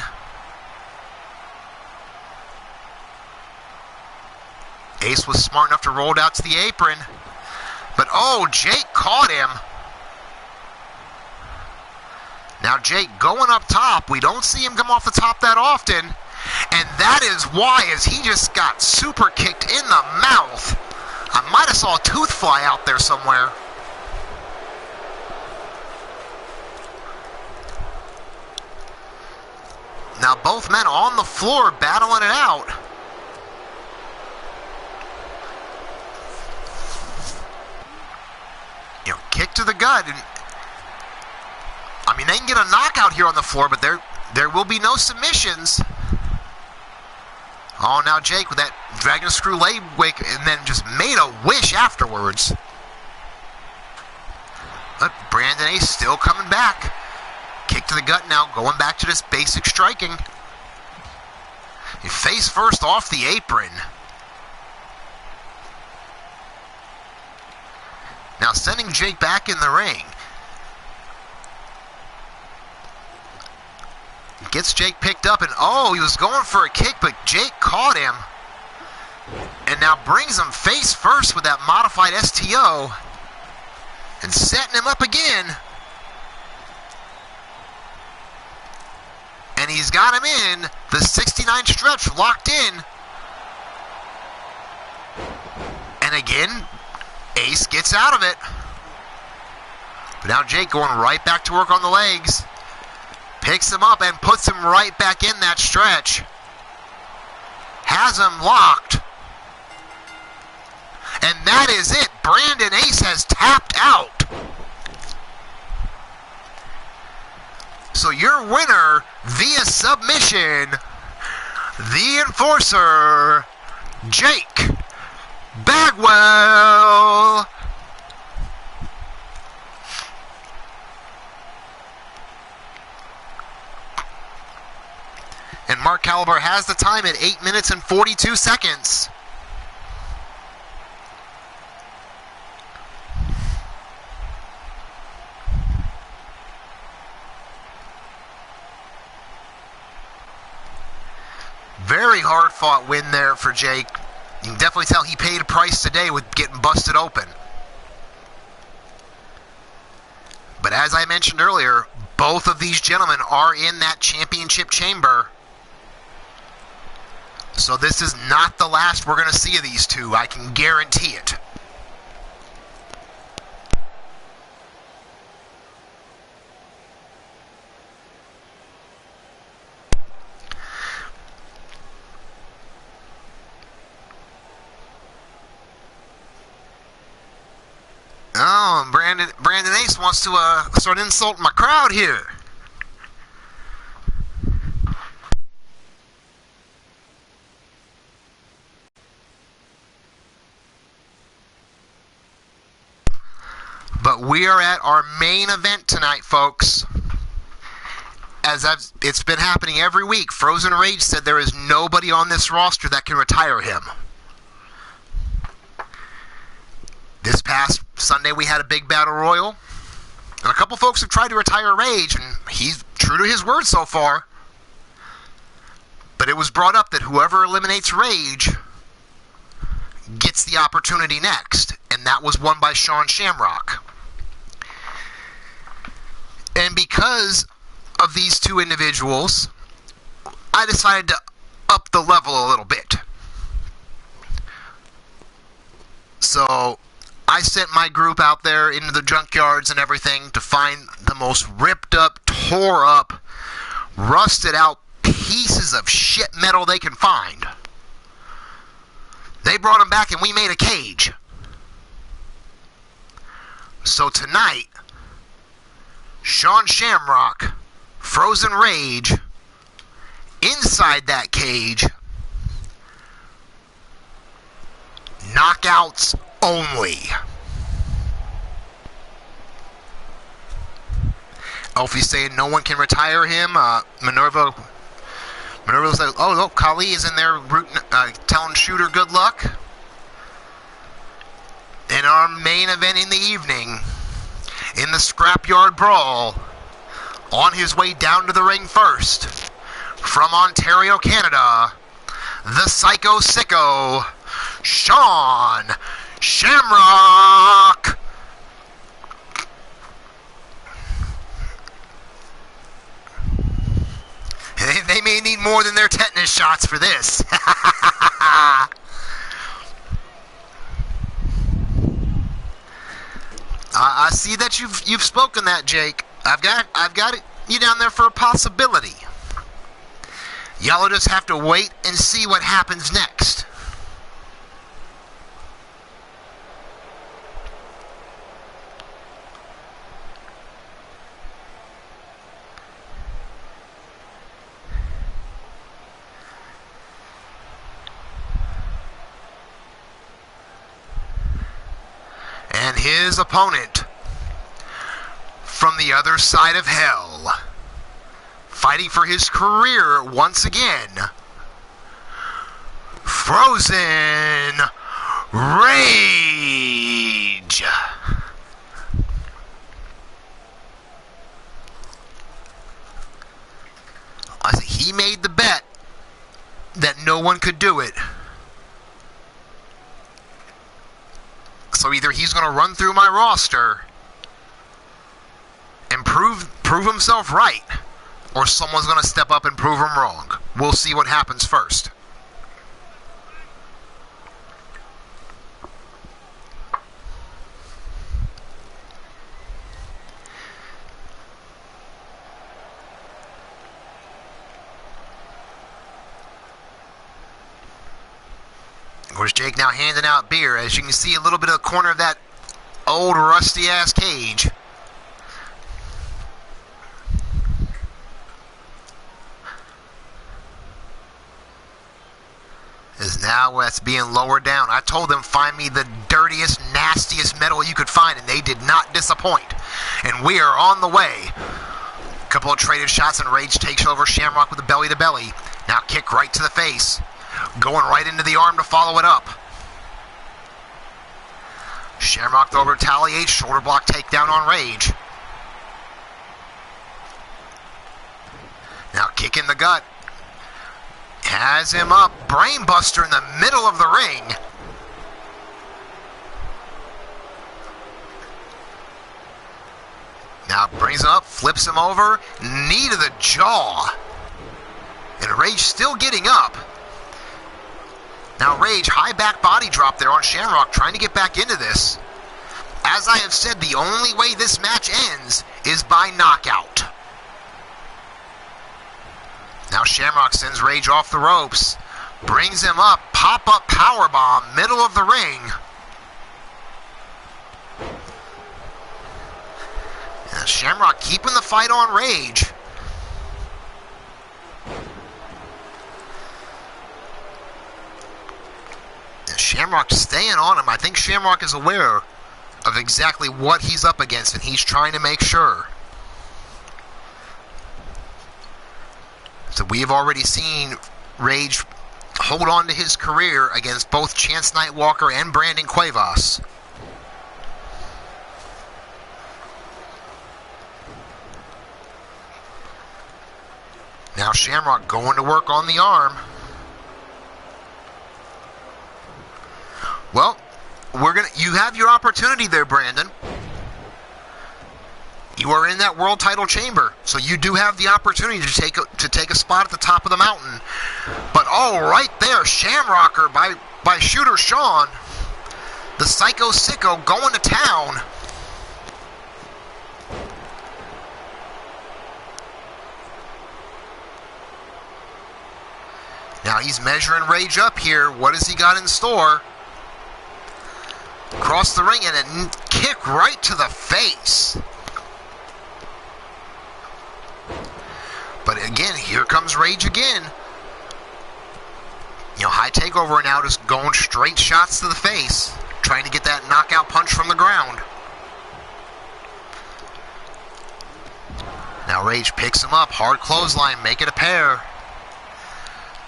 [SPEAKER 1] Ace was smart enough to roll it out to the apron. But oh, Jake caught him. Now Jake going up top. We don't see him come off the top that often. And that is why, as he just got super kicked in the mouth. I might have saw a tooth fly out there somewhere. Now both men on the floor battling it out. Kick to the gut. And I mean, they can get a knockout here on the floor, but there will be no submissions. Oh, now Jake with that dragon screw leg wake and then just made a wish afterwards. But Brandon Ace still coming back. Kick to the gut now, going back to this basic striking. Face first off the apron. Now sending Jake back in the ring. Gets Jake picked up and oh, he was going for a kick, but Jake caught him. And now brings him face first with that modified STO. And setting him up again. And he's got him in the 69 stretch locked in. And again, Ace gets out of it. But now Jake going right back to work on the legs. Picks him up and puts him right back in that stretch. Has him locked. And that is it. Brandon Ace has tapped out. So your winner via submission, the Enforcer, Jake Bagwell. And Mark Caliber has the time at 8 minutes and 42 seconds. Very hard-fought win there for Jake. You can definitely tell he paid a price today with getting busted open. But as I mentioned earlier, both of these gentlemen are in that championship chamber. So this is not the last we're going to see of these two. I can guarantee it. Oh, Brandon Ace wants to start insulting my crowd here. But we are at our main event tonight, folks. It's been happening every week. Frozen Rage said there is nobody on this roster that can retire him. This past Sunday we had a big battle royal. And a couple folks have tried to retire Rage, and he's true to his word so far. But it was brought up that whoever eliminates Rage gets the opportunity next. And that was won by Sean Shamrock. And because of these two individuals, I decided to up the level a little bit. So I sent my group out there into the junkyards and everything to find the most ripped up, tore up, rusted out pieces of shit metal they can find. They brought them back and we made a cage. So tonight, Sean Shamrock, Frozen Rage, inside that cage, knockouts only. Elfie's saying no one can retire him. Minerva said, oh, look, Kali is in there telling Shooter good luck. In our main event in the evening, in the Scrapyard Brawl, on his way down to the ring first, from Ontario, Canada, the Psycho Sicko, Sean Shamrock. They may need more than their tetanus shots for this. I see that you've spoken that, Jake. I've got you down there for a possibility. Y'all just have to wait and see what happens next. And his opponent from the other side of hell, fighting for his career once again, Frozen Rage. He made the bet that no one could do it. So either he's going to run through my roster and prove himself right, or someone's going to step up and prove him wrong. We'll see what happens first. Of course, Jake now handing out beer. As you can see, a little bit of the corner of that old rusty-ass cage. Is now that's being lowered down. I told them find me the dirtiest, nastiest metal you could find, and they did not disappoint. And we are on the way. A couple of traded shots, and Rage takes over Shamrock with a belly-to-belly. Now kick right to the face. Going right into the arm to follow it up. Shamrock though retaliates. Shoulder block takedown on Rage. Now kick in the gut. Has him up. Brainbuster in the middle of the ring. Now brings him up, flips him over. Knee to the jaw. And Rage still getting up. Now Rage, high back body drop there on Shamrock, trying to get back into this. As I have said, the only way this match ends is by knockout. Now Shamrock sends Rage off the ropes. Brings him up, pop-up powerbomb, middle of the ring. Now Shamrock keeping the fight on Rage. Shamrock staying on him. I think Shamrock is aware of exactly what he's up against, and he's trying to make sure. So we have already seen Rage hold on to his career against both Chance Nightwalker and Brandon Cuevas. Now Shamrock going to work on the arm. Well, you have your opportunity there, Brandon. You are in that world title chamber, so you do have the opportunity to take a spot at the top of the mountain. But right there, Shamrocker by Shooter Sean, the Psycho Sicko going to town. Now he's measuring Rage up here. What has he got in store? Across the ring and a kick right to the face. But again, here comes Rage again. High takeover now, just going straight shots to the face, trying to get that knockout punch from the ground. Now Rage picks him up, hard clothesline, make it a pair.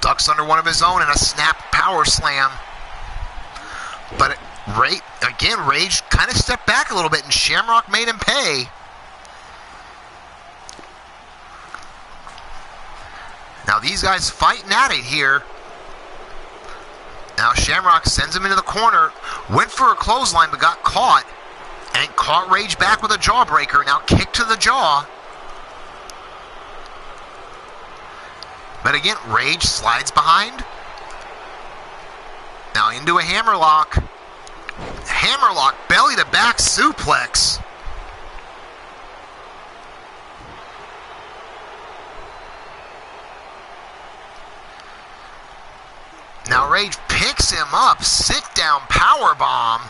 [SPEAKER 1] Ducks under one of his own and a snap power slam. But Rage kind of stepped back a little bit, and Shamrock made him pay. Now these guys fighting at it here. Now Shamrock sends him into the corner, went for a clothesline but got caught, and caught Rage back with a jawbreaker. Now kick to the jaw. But again, Rage slides behind. Now into a hammerlock. Hammerlock, belly to back suplex. Now Rage picks him up, sit down powerbomb.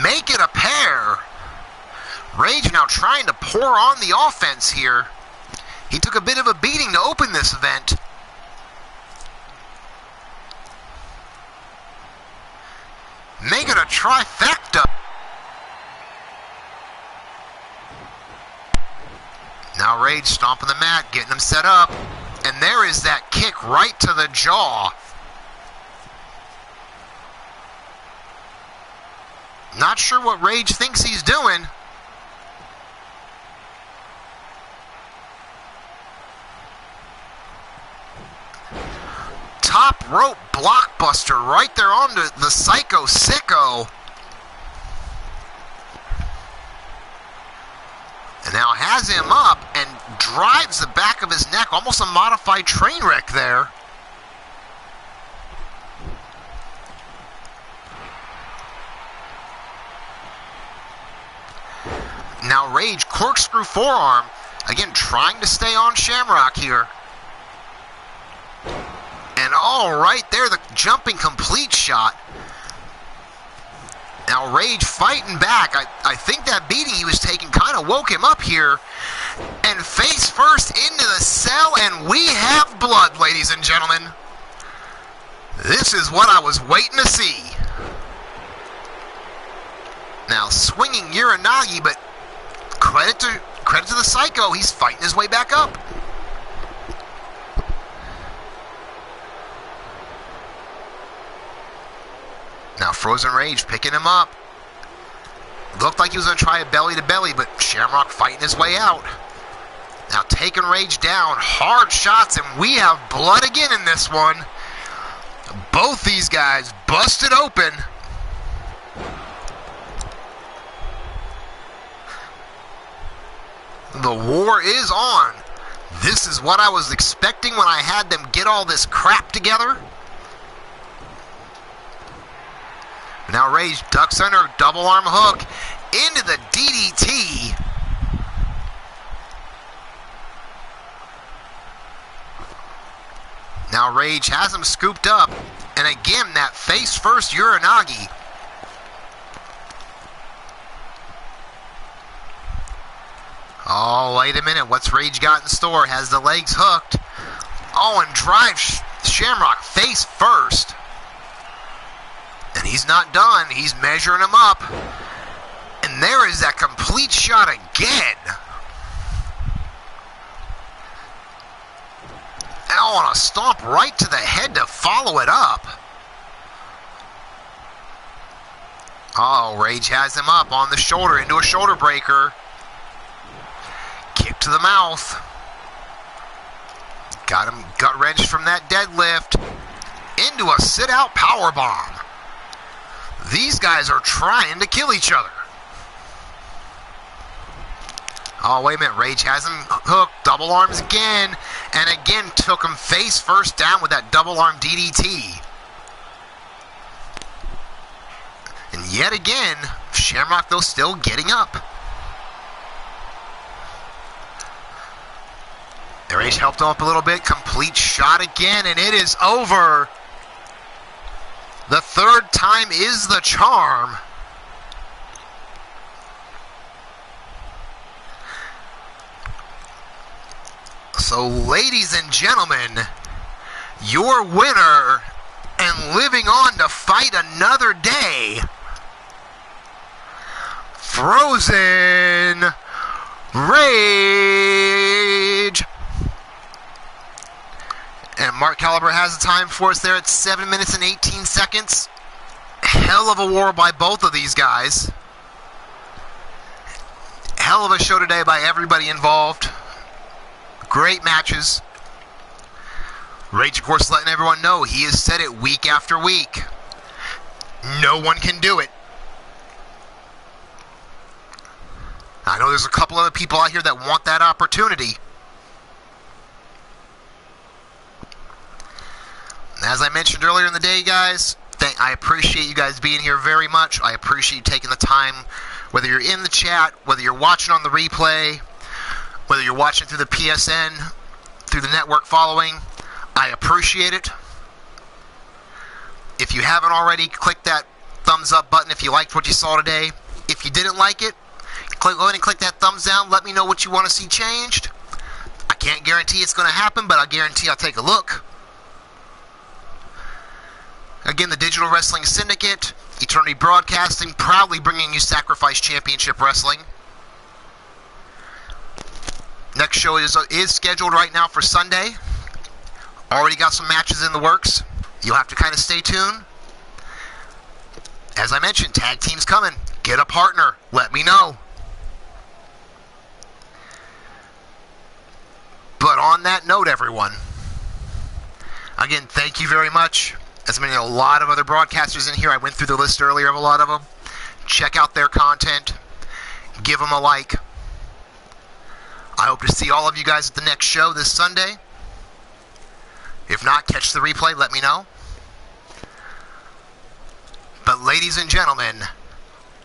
[SPEAKER 1] Make it a pair. Rage now trying to pour on the offense here. He took a bit of a beating to open this event. Make it a trifecta. Now Rage stomping the mat, getting him set up. And there is that kick right to the jaw. Not sure what Rage thinks he's doing. Top rope blockbuster right there onto the Psycho Sicko. And now has him up and drives the back of his neck, almost a modified train wreck there. Now Rage corkscrew forearm, again trying to stay on Shamrock here. And right there, the jumping complete shot. Now Rage fighting back. I think that beating he was taking kind of woke him up here. And face first into the cell, and we have blood, ladies and gentlemen. This is what I was waiting to see. Now swinging Uranagi, but credit credit to the Psycho. He's fighting his way back up. Now Frozen Rage picking him up. Looked like he was going to try a belly-to-belly, but Shamrock fighting his way out. Now taking Rage down. Hard shots, and we have blood again in this one. Both these guys busted open. The war is on. This is what I was expecting when I had them get all this crap together. Now Rage ducks under, double arm hook into the DDT. Now Rage has him scooped up, and again that face first Uranagi. Oh, wait a minute, what's Rage got in store? Has the legs hooked. Oh, and drives Shamrock face first. And he's not done. He's measuring him up. And there is that complete shot again. Oh, and a stomp right to the head to follow it up. Oh, Rage has him up on the shoulder into a shoulder breaker. Kick to the mouth. Got him gut wrenched from that deadlift. Into a sit-out powerbomb. These guys are trying to kill each other. Oh, wait a minute. Rage has him hooked. Double arms again. And again took him face first down with that double arm DDT. And yet again, Shamrock, though, still getting up. Rage helped him up a little bit. Complete shot again, and it is over. The third time is the charm. So, ladies and gentlemen, your winner and living on to fight another day, Frozen Rage. And Mark Caliber has the time for us there at 7 minutes and 18 seconds. Hell of a war by both of these guys. Hell of a show today by everybody involved. Great matches. Rage, of course, letting everyone know he has said it week after week. No one can do it. I know there's a couple other people out here that want that opportunity. As I mentioned earlier in the day, guys, I appreciate you guys being here very much. I appreciate you taking the time, whether you're in the chat, whether you're watching on the replay, whether you're watching through the PSN, through the network following. I appreciate it. If you haven't already, click that thumbs up button if you liked what you saw today. If you didn't like it, go ahead and click that thumbs down. Let me know what you want to see changed. I can't guarantee it's going to happen, but I guarantee I'll take a look. Again, the Digital Wrestling Syndicate, Eternity Broadcasting, proudly bringing you Sacrifice Championship Wrestling. Next show is scheduled right now for Sunday. Already got some matches in the works. You'll have to kind of stay tuned. As I mentioned, tag team's coming. Get a partner. Let me know. But on that note, everyone, again, thank you very much. As many a lot of other broadcasters in here. I went through the list earlier of a lot of them. Check out their content. Give them a like. I hope to see all of you guys at the next show this Sunday. If not, catch the replay. Let me know. But ladies and gentlemen,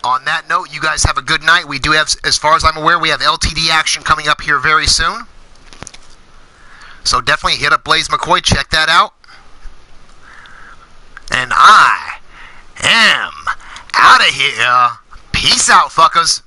[SPEAKER 1] on that note, you guys have a good night. We do have, as far as I'm aware, we have LTD action coming up here very soon. So definitely hit up Blaze McCoy. Check that out. And I am out of here. Peace out, fuckers.